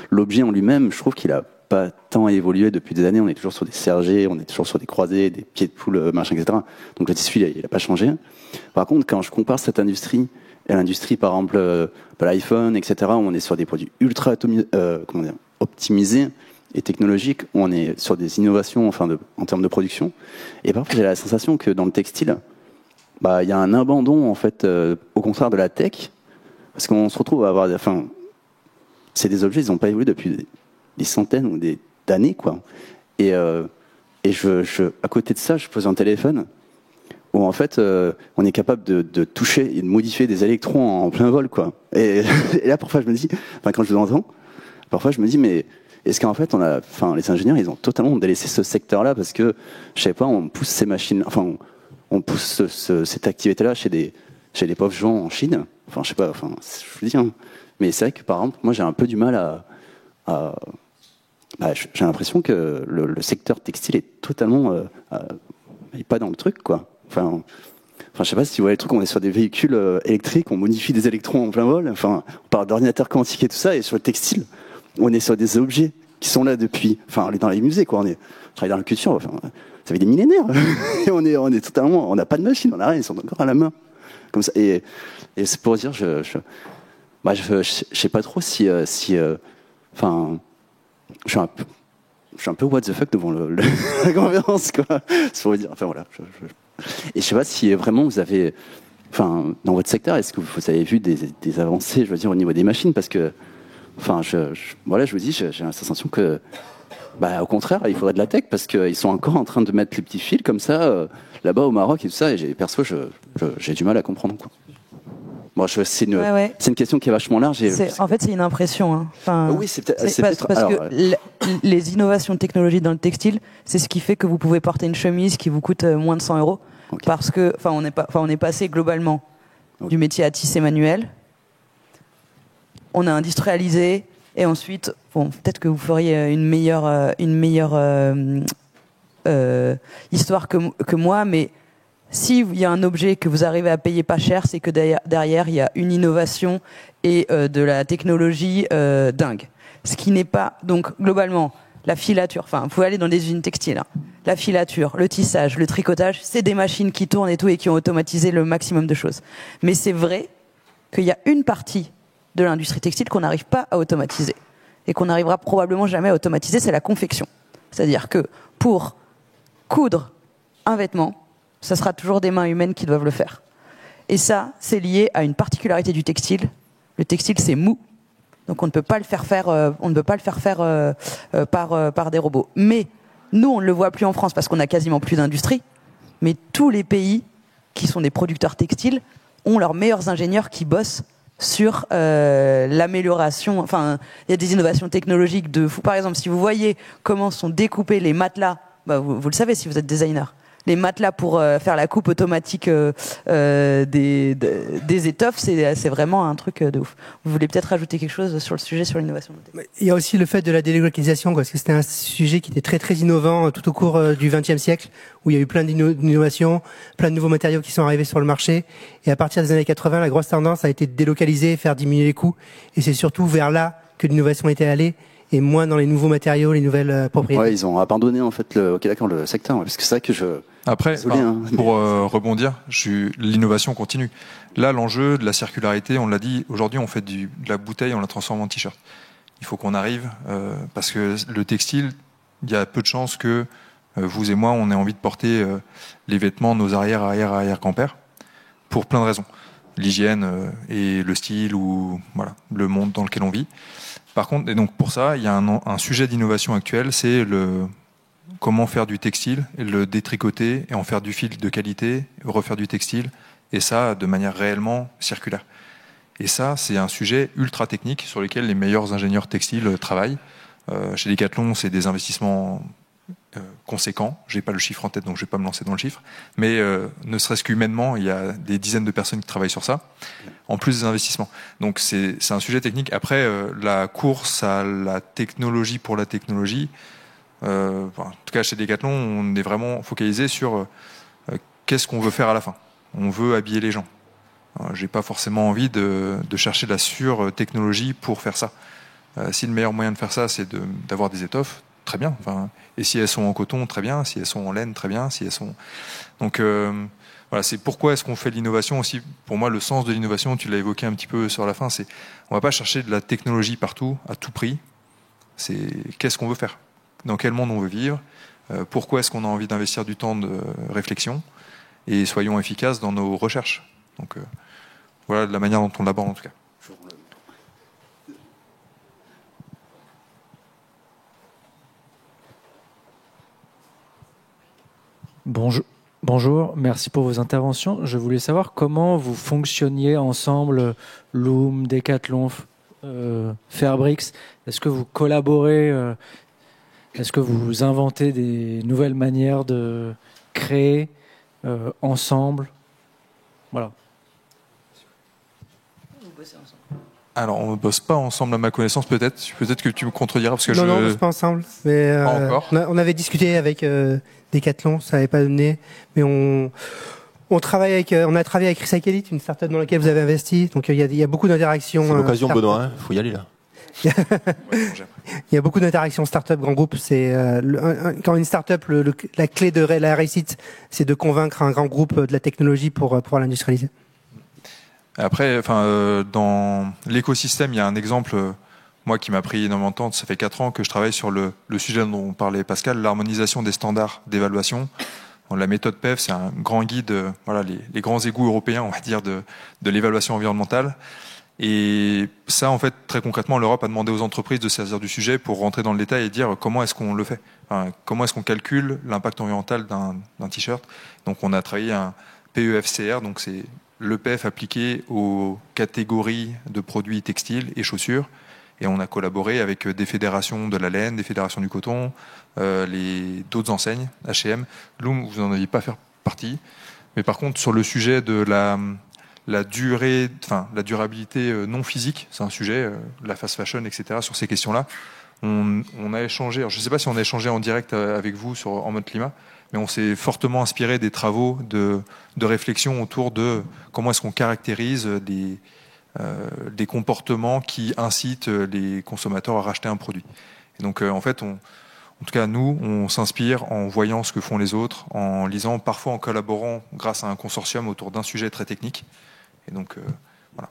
S5: L'objet en lui-même, je trouve qu'il a pas tant évolué depuis des années. On est toujours sur des sergés, on est toujours sur des croisés, des pieds de poule, machin, etc. Donc le tissu, il a pas changé. Par contre, quand je compare cette industrie à l'industrie, par exemple, de l'iPhone, etc., où on est sur des produits ultra optimisés et technologiques, où on est sur des innovations, en termes de production. Et parfois, j'ai la sensation que dans le textile, il y a un abandon, en fait, au contraire de la tech, parce qu'on se retrouve à avoir, c'est des objets, ils n'ont pas évolué depuis des centaines ou d'années, quoi. Et à côté de ça, je pose un téléphone où en fait, on est capable de toucher et de modifier des électrons en plein vol, quoi. Et là, parfois, je me dis, quand je vous entends, parfois, je me dis, mais est-ce qu'en fait, les ingénieurs, ils ont totalement délaissé ce secteur-là parce que, je sais pas, on pousse ces machines, on pousse cette activité-là chez des pauvres gens en Chine. Je sais pas, je vous dis, hein. Mais c'est vrai que, par exemple, moi, j'ai un peu du mal j'ai l'impression que le secteur textile est totalement pas dans le truc, quoi. Je sais pas si vous voyez le truc, on est sur des véhicules électriques, on modifie des électrons en plein vol, on parle d'ordinateurs quantiques et tout ça, et sur le textile, on est sur des objets qui sont là depuis, on est dans les musées, quoi, on travaille dans la culture, ça fait des millénaires, et on est totalement, on n'a pas de machine, on n'a rien, ils sont encore à la main, comme ça, et c'est pour dire, je sais pas trop si je suis un peu what the fuck devant la conférence, quoi. C'est pour vous dire. Voilà. Et je sais pas si vraiment vous avez, dans votre secteur, est-ce que vous avez vu des avancées, je veux dire, au niveau des machines, parce que, je vous dis, j'ai la sensation que, au contraire, il faudrait de la tech, parce qu'ils sont encore en train de mettre les petits fils comme ça, là-bas au Maroc et tout ça, et perso, j'ai du mal à comprendre, quoi. Bon, c'est une question qui est vachement large.
S3: En fait, c'est une impression. Hein.
S5: Oui, c'est peut-être.
S3: Parce que les innovations de technologie dans le textile, c'est ce qui fait que vous pouvez porter une chemise qui vous coûte moins de 100 €. Okay. Parce que, on est passé globalement du métier à tisser manuel. On a industrialisé et ensuite, peut-être que vous feriez une meilleure histoire que moi, mais s'il y a un objet que vous arrivez à payer pas cher, c'est que derrière, il y a une innovation et de la technologie dingue. Ce qui n'est pas... Donc, globalement, la filature, vous pouvez aller dans des usines textiles, hein. La filature, le tissage, le tricotage, c'est des machines qui tournent et tout et qui ont automatisé le maximum de choses. Mais c'est vrai qu'il y a une partie de l'industrie textile qu'on n'arrive pas à automatiser et qu'on n'arrivera probablement jamais à automatiser, c'est la confection. C'est-à-dire que pour coudre un vêtement, ça sera toujours des mains humaines qui doivent le faire. Et ça, c'est lié à une particularité du textile. Le textile, c'est mou, donc on ne peut pas le faire faire, par des robots. Mais nous, on ne le voit plus en France parce qu'on n'a quasiment plus d'industrie. Mais tous les pays qui sont des producteurs textiles ont leurs meilleurs ingénieurs qui bossent sur l'amélioration. Il y a des innovations technologiques de fou. Par exemple, si vous voyez comment sont découpés les matelas, vous le savez si vous êtes designer. Les matelas pour faire la coupe automatique des étoffes, c'est vraiment un truc de ouf. Vous voulez peut-être rajouter quelque chose sur le sujet, sur l'innovation?
S2: Il y a aussi le fait de la délocalisation, parce que c'était un sujet qui était très très innovant tout au cours du XXe siècle, où il y a eu plein d'innovations, plein de nouveaux matériaux qui sont arrivés sur le marché. Et à partir des années 80, la grosse tendance a été de délocaliser, faire diminuer les coûts. Et c'est surtout vers là que l'innovation était allée, et moins dans les nouveaux matériaux, les nouvelles propriétés.
S5: Ouais, ils ont abandonné en fait le secteur, parce que c'est vrai que
S4: Après, pour rebondir, l'innovation continue. Là, l'enjeu de la circularité, on l'a dit, aujourd'hui on fait de la bouteille, on la transforme en t-shirt. Il faut qu'on arrive, parce que le textile, il y a peu de chances que vous et moi, on ait envie de porter les vêtements de nos arrière-grands-pères, pour plein de raisons. L'hygiène et le style, ou voilà, le monde dans lequel on vit. Par contre, et donc pour ça, il y a un sujet d'innovation actuel, c'est comment faire du textile, et le détricoter et en faire du fil de qualité, refaire du textile, et ça de manière réellement circulaire. Et ça, c'est un sujet ultra technique sur lequel les meilleurs ingénieurs textiles travaillent. Chez Decathlon, c'est des investissements conséquents. J'ai pas le chiffre en tête, donc je vais pas me lancer dans le chiffre. Mais ne serait-ce qu'humainement, il y a des dizaines de personnes qui travaillent sur ça, en plus des investissements. Donc c'est un sujet technique. Après, la course à la technologie pour la technologie, en tout cas chez Decathlon, on est vraiment focalisé sur qu'est-ce qu'on veut faire à la fin. On veut habiller les gens. J'ai pas forcément envie de chercher de la sur-technologie pour faire ça. Si le meilleur moyen de faire ça, c'est d'avoir des étoffes, très bien. Et si elles sont en coton, très bien. Si elles sont en laine, très bien. Si elles sont... Donc voilà, c'est pourquoi est-ce qu'on fait l'innovation aussi. Pour moi, le sens de l'innovation, tu l'as évoqué un petit peu sur la fin, c'est on va pas chercher de la technologie partout, à tout prix. C'est qu'est-ce qu'on veut faire, dans quel monde on veut vivre, pourquoi est-ce qu'on a envie d'investir du temps de réflexion, et soyons efficaces dans nos recherches. Donc voilà de la manière dont on l'aborde en tout cas.
S6: Bonjour, merci pour vos interventions. Je voulais savoir comment vous fonctionniez ensemble, Loom, Decathlon, Fairbricks. Est-ce que vous collaborez, est-ce que vous inventez des nouvelles manières de créer ensemble? Voilà.
S4: Alors, on ne bosse pas ensemble à ma connaissance, peut-être. Peut-être que tu me contrediras parce que
S2: non, on ne bosse pas ensemble. Mais
S4: pas encore.
S2: On avait discuté avec Decathlon, ça n'avait pas donné, mais on a travaillé avec Recycle Elite, une startup dans laquelle vous avez investi. Donc il y a beaucoup d'interactions.
S1: C'est l'occasion, Benoît. Il faut y aller là.
S2: Il y a beaucoup d'interactions start-up, grand groupe. C'est quand une start-up, la clé de la réussite, c'est de convaincre un grand groupe de la technologie pour pouvoir l'industrialiser.
S4: Après, dans l'écosystème, il y a un exemple, moi qui m'a pris énormément de temps. Ça fait 4 ans que je travaille sur le sujet dont parlait Pascal, l'harmonisation des standards d'évaluation. La méthode PEF, c'est un grand guide, voilà, les grands égouts européens, on va dire, de l'évaluation environnementale. Et ça, en fait, très concrètement, l'Europe a demandé aux entreprises de saisir du sujet pour rentrer dans le détail et dire comment est-ce qu'on le fait. Comment est-ce qu'on calcule l'impact environnemental d'un t-shirt. Donc, on a travaillé un PEFCR, donc c'est l'EPF appliqué aux catégories de produits textiles et chaussures. Et on a collaboré avec des fédérations de la laine, des fédérations du coton, d'autres enseignes, H&M. Loom, vous n'en aviez pas fait partie. Mais par contre, sur le sujet de la durabilité non physique, c'est un sujet, la fast fashion, etc., sur ces questions-là. On a échangé, alors je ne sais pas si on a échangé en direct avec vous en mode climat, mais on s'est fortement inspiré des travaux de réflexion autour de comment est-ce qu'on caractérise des comportements qui incitent les consommateurs à racheter un produit. Et donc, en fait, en tout cas, nous, on s'inspire en voyant ce que font les autres, en lisant, parfois en collaborant grâce à un consortium autour d'un sujet très technique. Et donc, voilà.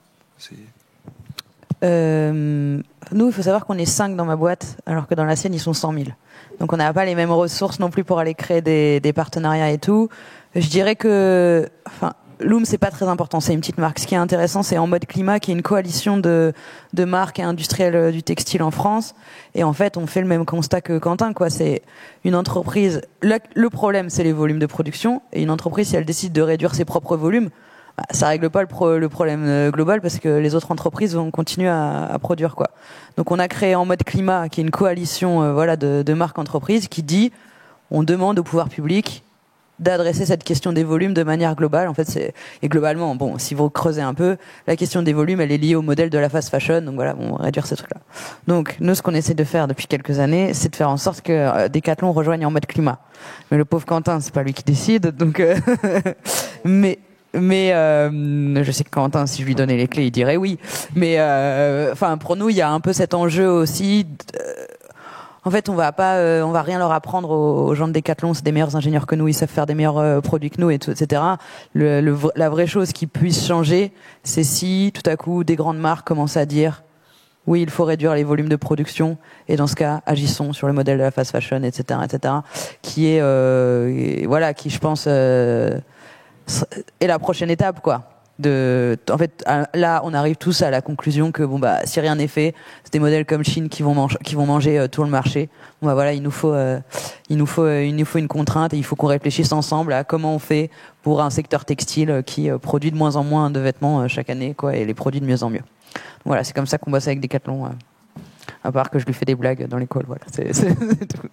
S3: Nous, il faut savoir qu'on est 5 dans ma boîte, alors que dans la sienne, ils sont 100 000. Donc, on n'a pas les mêmes ressources non plus pour aller créer des partenariats et tout. Je dirais que, Loom, c'est pas très important, c'est une petite marque. Ce qui est intéressant, c'est En Mode Climat, qui est une coalition de marques et industriels du textile en France. Et en fait, on fait le même constat que Quentin, quoi. C'est une entreprise. Le problème, c'est les volumes de production. Et une entreprise, si elle décide de réduire ses propres volumes, ça règle pas le problème global parce que les autres entreprises vont continuer à produire, quoi. Donc, on a créé En Mode Climat, qui est une coalition, de marques entreprises qui dit, on demande au pouvoir public d'adresser cette question des volumes de manière globale. En fait, et globalement, bon, si vous creusez un peu, la question des volumes, elle est liée au modèle de la fast fashion. Donc voilà, on va réduire ces trucs-là. Donc, nous, ce qu'on essaie de faire depuis quelques années, c'est de faire en sorte que Decathlon rejoigne En Mode Climat. Mais le pauvre Quentin, c'est pas lui qui décide. Donc, mais je sais que Quentin, si je lui donnais les clés, il dirait oui. Mais pour nous, il y a un peu cet enjeu aussi. En fait, on va rien leur apprendre aux gens de Decathlon. C'est des meilleurs ingénieurs que nous, ils savent faire des meilleurs produits que nous, etc. La vraie chose qui puisse changer, c'est si tout à coup des grandes marques commencent à dire oui, il faut réduire les volumes de production, et dans ce cas, agissons sur le modèle de la fast fashion, etc., qui est qui, je pense, est la prochaine étape, quoi. En fait, là, on arrive tous à la conclusion que si rien n'est fait, c'est des modèles comme Chine qui vont manger tout le marché. Il nous faut une contrainte et il faut qu'on réfléchisse ensemble à comment on fait pour un secteur textile qui produit de moins en moins de vêtements chaque année, quoi, et les produit de mieux en mieux. Voilà, c'est comme ça qu'on bosse avec Decathlon. À part que je lui fais des blagues dans l'école, voilà. C'est tout.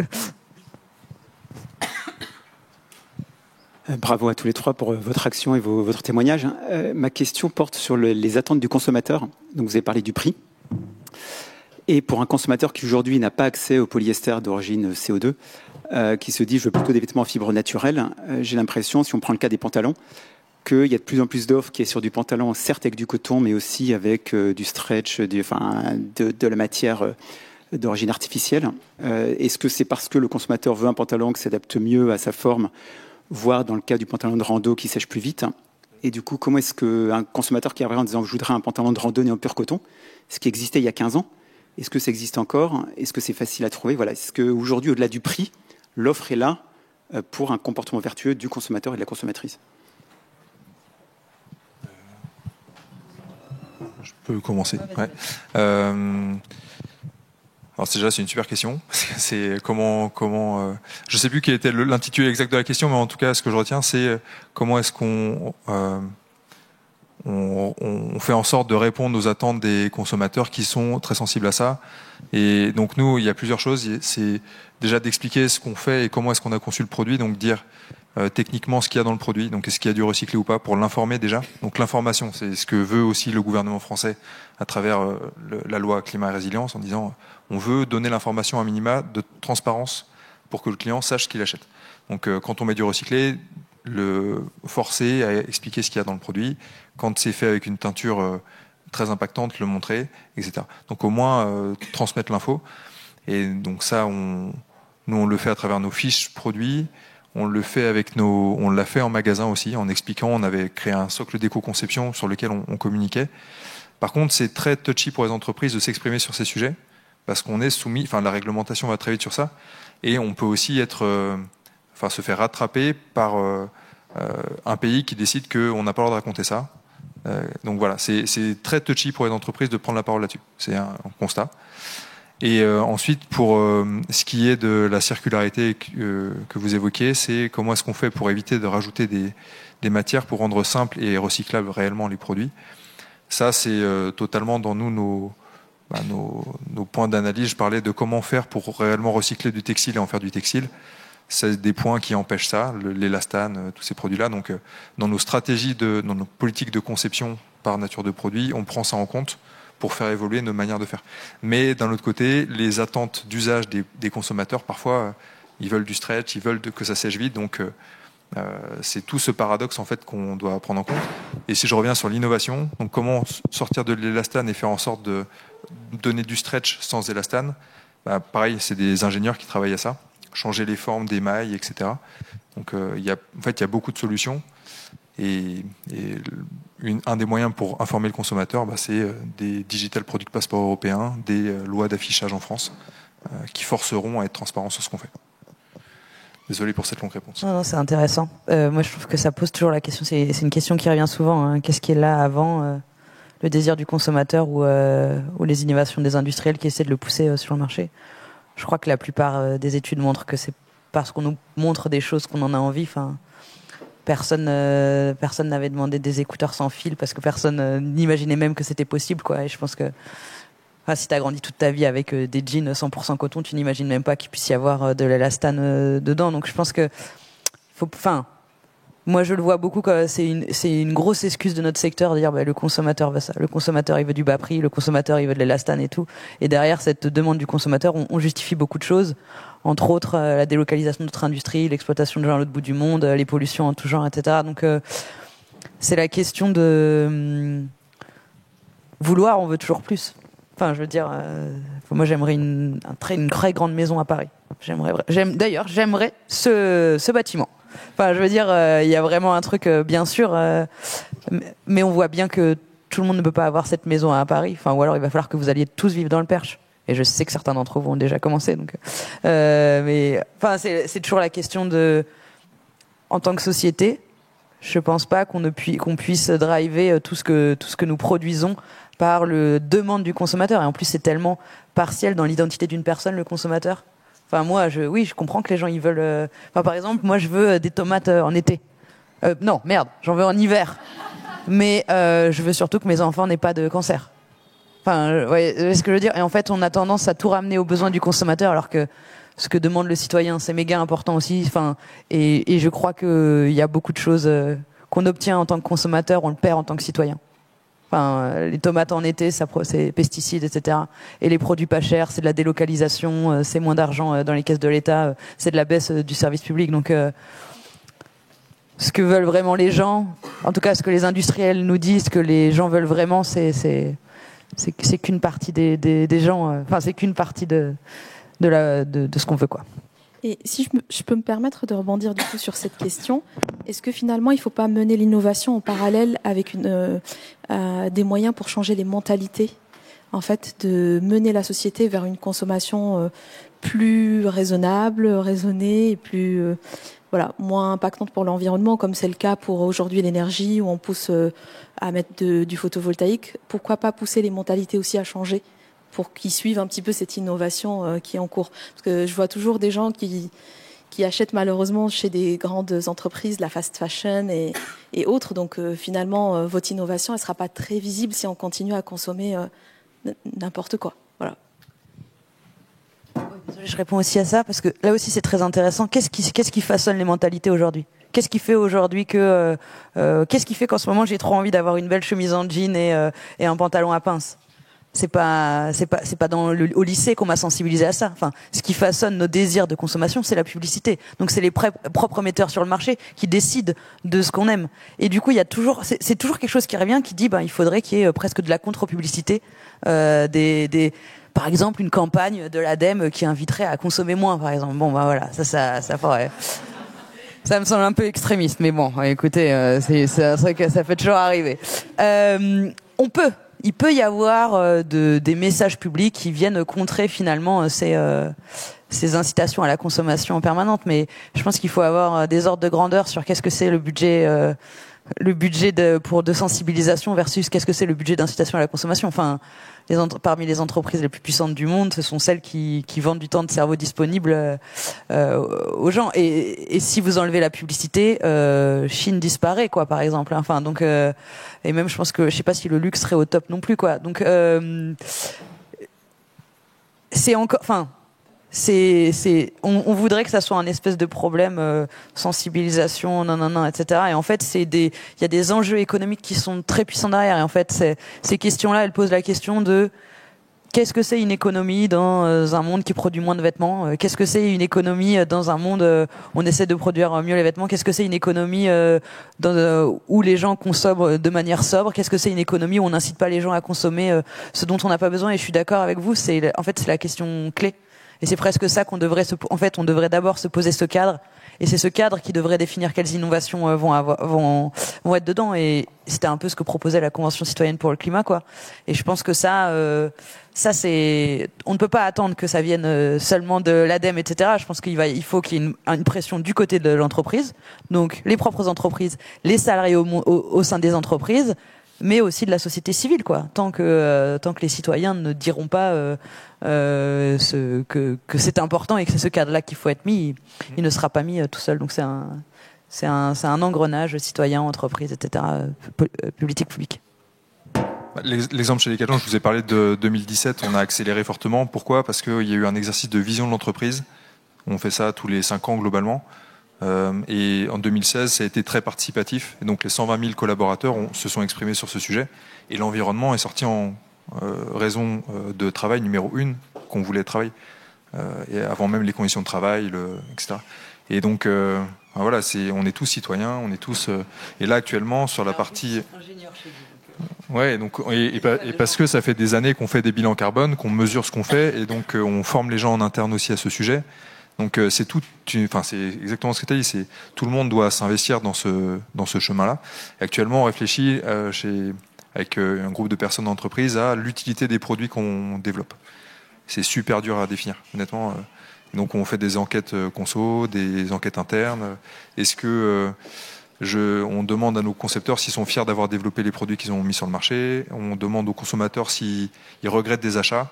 S7: Bravo à tous les trois pour votre action et votre témoignage. Ma question porte sur les attentes du consommateur. Donc vous avez parlé du prix. Et pour un consommateur qui aujourd'hui n'a pas accès au polyester d'origine CO2, qui se dit je veux plutôt des vêtements en fibre naturelle, j'ai l'impression, si on prend le cas des pantalons, qu'il y a de plus en plus d'offres qui est sur du pantalon, certes avec du coton, mais aussi avec du stretch, de la matière d'origine artificielle. Est-ce que c'est parce que le consommateur veut un pantalon qui s'adapte mieux à sa forme, voire dans le cas du pantalon de rando qui sèche plus vite? Et du coup, comment est-ce qu'un consommateur qui arrive en disant je voudrais un pantalon de randonnée en pur coton, ce qui existait il y a 15 ans, est-ce que ça existe encore? Est-ce que c'est facile à trouver? Voilà. Est-ce qu'aujourd'hui, au-delà du prix, l'offre est là pour un comportement vertueux du consommateur et de la consommatrice?
S4: Je peux commencer. Ouais. Alors déjà, c'est une super question. C'est comment. Je sais plus quel était l'intitulé exact de la question, mais en tout cas, ce que je retiens, c'est comment est-ce qu'on on fait en sorte de répondre aux attentes des consommateurs qui sont très sensibles à ça. Et donc nous, il y a plusieurs choses. C'est déjà d'expliquer ce qu'on fait et comment est-ce qu'on a conçu le produit. Donc dire techniquement ce qu'il y a dans le produit. Donc est-ce qu'il y a du recyclé ou pas, pour l'informer déjà. Donc l'information, c'est ce que veut aussi le gouvernement français à travers la loi climat et résilience, en disant on veut donner l'information à minima de transparence pour que le client sache ce qu'il achète. Donc quand on met du recyclé, le forcer à expliquer ce qu'il y a dans le produit. Quand c'est fait avec une teinture très impactante, le montrer, etc. Donc au moins transmettre l'info. Et donc ça, nous on le fait à travers nos fiches produits. On le fait on l'a fait en magasin aussi, en expliquant. On avait créé un socle d'éco-conception sur lequel on communiquait. Par contre, c'est très touchy pour les entreprises de s'exprimer sur ces sujets parce qu'on est soumis. Enfin, la réglementation va très vite sur ça, et on peut aussi se faire rattraper par un pays qui décide qu'on n'a pas le droit de raconter ça. Donc voilà, c'est très touchy pour les entreprises de prendre la parole là-dessus. C'est un constat. Et ensuite, pour ce qui est de la circularité que vous évoquiez, c'est comment est-ce qu'on fait pour éviter de rajouter des matières pour rendre simples et recyclables réellement les produits. Ça, c'est totalement dans nos points d'analyse. Je parlais de comment faire pour réellement recycler du textile et en faire du textile. C'est des points qui empêchent ça, l'élastane, tous ces produits-là. Donc, dans nos stratégies, dans nos politiques de conception par nature de produits, on prend ça en compte pour faire évoluer nos manières de faire. Mais d'un autre côté, les attentes d'usage des consommateurs, parfois, ils veulent du stretch, ils veulent que ça sèche vite. Donc, c'est tout ce paradoxe en fait qu'on doit prendre en compte. Et si je reviens sur l'innovation, donc comment sortir de l'élastane et faire en sorte de donner du stretch sans élastane, pareil, c'est des ingénieurs qui travaillent à ça. Changer les formes des mailles, etc. Donc il y a beaucoup de solutions. Et un des moyens pour informer le consommateur, c'est des Digital Product Passport européens, des lois d'affichage en France, qui forceront à être transparents sur ce qu'on fait. Désolé pour cette longue réponse.
S3: Non, c'est intéressant. Moi, je trouve que ça pose toujours la question. C'est une question qui revient souvent. Hein. Qu'est-ce qui est là avant le désir du consommateur ou les innovations des industriels qui essaient de le pousser sur le marché? Je crois que la plupart des études montrent que c'est parce qu'on nous montre des choses qu'on en a envie. Enfin, personne n'avait demandé des écouteurs sans fil parce que personne n'imaginait même que c'était possible, quoi. Et je pense que si tu as grandi toute ta vie avec des jeans 100% coton, tu n'imagines même pas qu'il puisse y avoir de l'élastane dedans. Donc je pense que moi je le vois beaucoup, c'est une grosse excuse de notre secteur de dire le consommateur veut ça, le consommateur il veut du bas prix, le consommateur il veut de l'élastane et tout. Et derrière cette demande du consommateur, on justifie beaucoup de choses, entre autres la délocalisation de notre industrie, l'exploitation de gens à l'autre bout du monde, les pollutions en tout genre, etc. Donc c'est la question de vouloir, on veut toujours plus. Enfin, je veux dire, moi j'aimerais une très grande maison à Paris. D'ailleurs, j'aimerais ce bâtiment. Enfin, je veux dire, il y a vraiment un truc, bien sûr, mais on voit bien que tout le monde ne peut pas avoir cette maison à Paris. Enfin, ou alors il va falloir que vous alliez tous vivre dans le Perche. Et je sais que certains d'entre vous ont déjà commencé. Donc, mais enfin, c'est toujours la question de, en tant que société, je pense pas qu'on puisse driver tout ce que nous produisons par le demande du consommateur. Et en plus, c'est tellement partiel dans l'identité d'une personne, le consommateur. Enfin, moi, je comprends que les gens, ils veulent... par exemple, moi, je veux des tomates en été. Non, merde, j'en veux en hiver. Mais je veux surtout que mes enfants n'aient pas de cancer. Enfin, vous voyez ce que je veux dire? Et en fait, on a tendance à tout ramener aux besoins du consommateur, alors que ce que demande le citoyen, c'est méga important aussi. Enfin, et je crois qu'il y a beaucoup de choses qu'on obtient en tant que consommateur, on le perd en tant que citoyen. Enfin, les tomates en été, c'est pesticides, etc. Et les produits pas chers, c'est de la délocalisation, c'est moins d'argent dans les caisses de l'État, c'est de la baisse du service public. Donc, ce que veulent vraiment les gens, en tout cas ce que les industriels nous disent, ce que les gens veulent vraiment, c'est qu'une partie des gens, enfin c'est qu'une partie de ce qu'on veut, quoi.
S8: Et si je peux me permettre de rebondir du coup sur cette question, est-ce que finalement il ne faut pas mener l'innovation en parallèle avec des moyens pour changer les mentalités, en fait, de mener la société vers une consommation plus raisonnable, raisonnée et plus moins impactante pour l'environnement, comme c'est le cas pour aujourd'hui l'énergie, où on pousse à mettre du photovoltaïque. Pourquoi pas pousser les mentalités aussi à changer pour qu'ils suivent un petit peu cette innovation qui est en cours? Parce que je vois toujours des gens qui achètent malheureusement chez des grandes entreprises, la fast fashion et autres. Donc finalement, votre innovation, elle ne sera pas très visible si on continue à consommer n'importe quoi. Voilà.
S3: Je réponds aussi à ça parce que là aussi c'est très intéressant. Qu'est-ce qui façonne les mentalités aujourd'hui? Qu'est-ce qui fait aujourd'hui qu'est-ce qui fait qu'en ce moment j'ai trop envie d'avoir une belle chemise en jean et un pantalon à pince? C'est pas au lycée qu'on m'a sensibilisé à ça. Enfin, ce qui façonne nos désirs de consommation, c'est la publicité. Donc c'est les propres metteurs sur le marché qui décident de ce qu'on aime. Et du coup, il y a toujours, c'est toujours quelque chose qui revient, qui dit, il faudrait qu'il y ait presque de la contre-publicité, par exemple, une campagne de l'ADEME qui inviterait à consommer moins, par exemple. Bon, voilà, ça pourrait. Ça me semble un peu extrémiste, mais bon, écoutez, c'est vrai que ça peut toujours arriver. Il peut y avoir des messages publics qui viennent contrer finalement ces incitations à la consommation permanente, mais je pense qu'il faut avoir des ordres de grandeur sur qu'est-ce que c'est le budget de sensibilisation versus qu'est-ce que c'est le budget d'incitation à la consommation. Enfin, parmi les entreprises les plus puissantes du monde, ce sont celles qui vendent du temps de cerveau disponible aux gens. Et si vous enlevez la publicité, Chine disparaît, quoi, par exemple. Enfin, donc, et même, je pense que, je sais pas si le luxe serait au top non plus, quoi. Donc, c'est encore, enfin. On voudrait que ça soit un espèce de problème sensibilisation, etc. Et en fait, il y a des enjeux économiques qui sont très puissants derrière. Et en fait, ces questions-là, elles posent la question de qu'est-ce que c'est une économie dans un monde qui produit moins de vêtements? Qu'est-ce que c'est une économie dans un monde où on essaie de produire mieux les vêtements? Qu'est-ce que c'est une économie où les gens consomment de manière sobre? Qu'est-ce que c'est une économie où on n'incite pas les gens à consommer ce dont on n'a pas besoin? Et je suis d'accord avec vous, c'est la question clé. Et c'est presque ça qu'on devrait on devrait d'abord se poser ce cadre. Et c'est ce cadre qui devrait définir quelles innovations vont être dedans. Et c'était un peu ce que proposait la Convention citoyenne pour le climat, quoi. Et je pense que ça c'est, on ne peut pas attendre que ça vienne seulement de l'ADEME, etc. Je pense il faut qu'il y ait une pression du côté de l'entreprise. Donc, les propres entreprises, les salariés au sein des entreprises, mais aussi de la société civile, quoi. Tant que les citoyens ne diront pas que c'est important et que c'est ce cadre-là qu'il faut être mis, il ne sera pas mis tout seul. Donc c'est un engrenage citoyen, entreprise, etc. Politique publique.
S4: L'exemple chez Decathlon, je vous ai parlé de 2017, on a accéléré fortement. Pourquoi? Parce qu'il y a eu un exercice de vision de l'entreprise. On fait ça tous les 5 ans globalement. Et en 2016, ça a été très participatif. Et donc les 120 000 collaborateurs se sont exprimés sur ce sujet. Et l'environnement est sorti en raison de travail numéro 1 qu'on voulait travailler. Et avant même les conditions de travail, etc. Et donc voilà, on est tous citoyens, on est tous. Et là actuellement sur la partie. Ouais, donc et parce que ça fait des années qu'on fait des bilans carbone, qu'on mesure ce qu'on fait, et donc on forme les gens en interne aussi à ce sujet. Donc c'est exactement ce que tu as dit. C'est tout le monde doit s'investir dans ce chemin-là. Et actuellement, on réfléchit avec un groupe de personnes d'entreprise à l'utilité des produits qu'on développe. C'est super dur à définir, honnêtement. Donc on fait des enquêtes conso, des enquêtes internes. Est-ce que on demande à nos concepteurs s'ils sont fiers d'avoir développé les produits qu'ils ont mis sur le marché. On demande aux consommateurs s'ils regrettent des achats.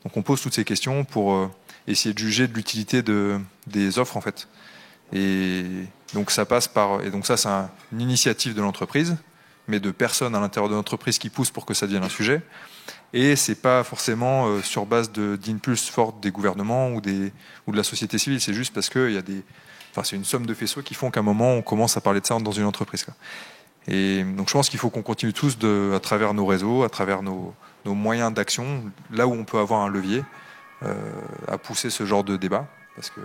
S4: Donc on pose toutes ces questions pour essayer de juger de l'utilité des offres en fait. Et donc ça passe par, et donc ça c'est une initiative de l'entreprise, mais de personnes à l'intérieur de l'entreprise qui poussent pour que ça devienne un sujet. Et c'est pas forcément sur base d'impulses fortes des gouvernements ou de la société civile. C'est juste parce que c'est une somme de faisceaux qui font qu'à un moment on commence à parler de ça dans une entreprise, quoi. Et donc je pense qu'il faut qu'on continue tous à travers nos réseaux, à travers nos moyens d'action, là où on peut avoir un levier, à pousser ce genre de débat, parce que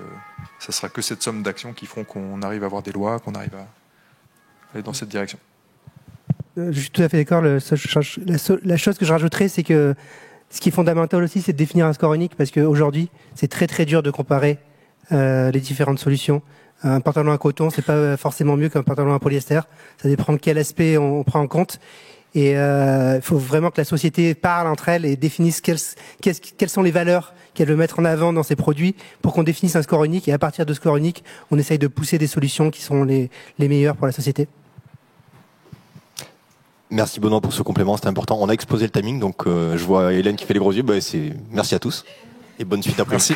S4: ça sera que cette somme d'actions qui feront qu'on arrive à avoir des lois, qu'on arrive à aller dans cette direction.
S2: Je suis tout à fait d'accord. La chose que je rajouterais, c'est que ce qui est fondamental aussi, c'est de définir un score unique, parce qu'aujourd'hui, c'est très très dur de comparer les différentes solutions. Un pantalon à coton, c'est pas forcément mieux qu'un pantalon à polyester. Ça dépend de quel aspect on prend en compte. Et il faut vraiment que la société parle entre elles et définisse quelles sont les valeurs qu'elle veut mettre en avant dans ses produits pour qu'on définisse un score unique. Et à partir de ce score unique, on essaye de pousser des solutions qui sont les meilleures pour la société.
S1: Merci Benoît pour ce complément, c'était important. On a exposé le timing, donc je vois Hélène qui fait les gros yeux. Merci à tous et bonne suite après.
S4: Merci.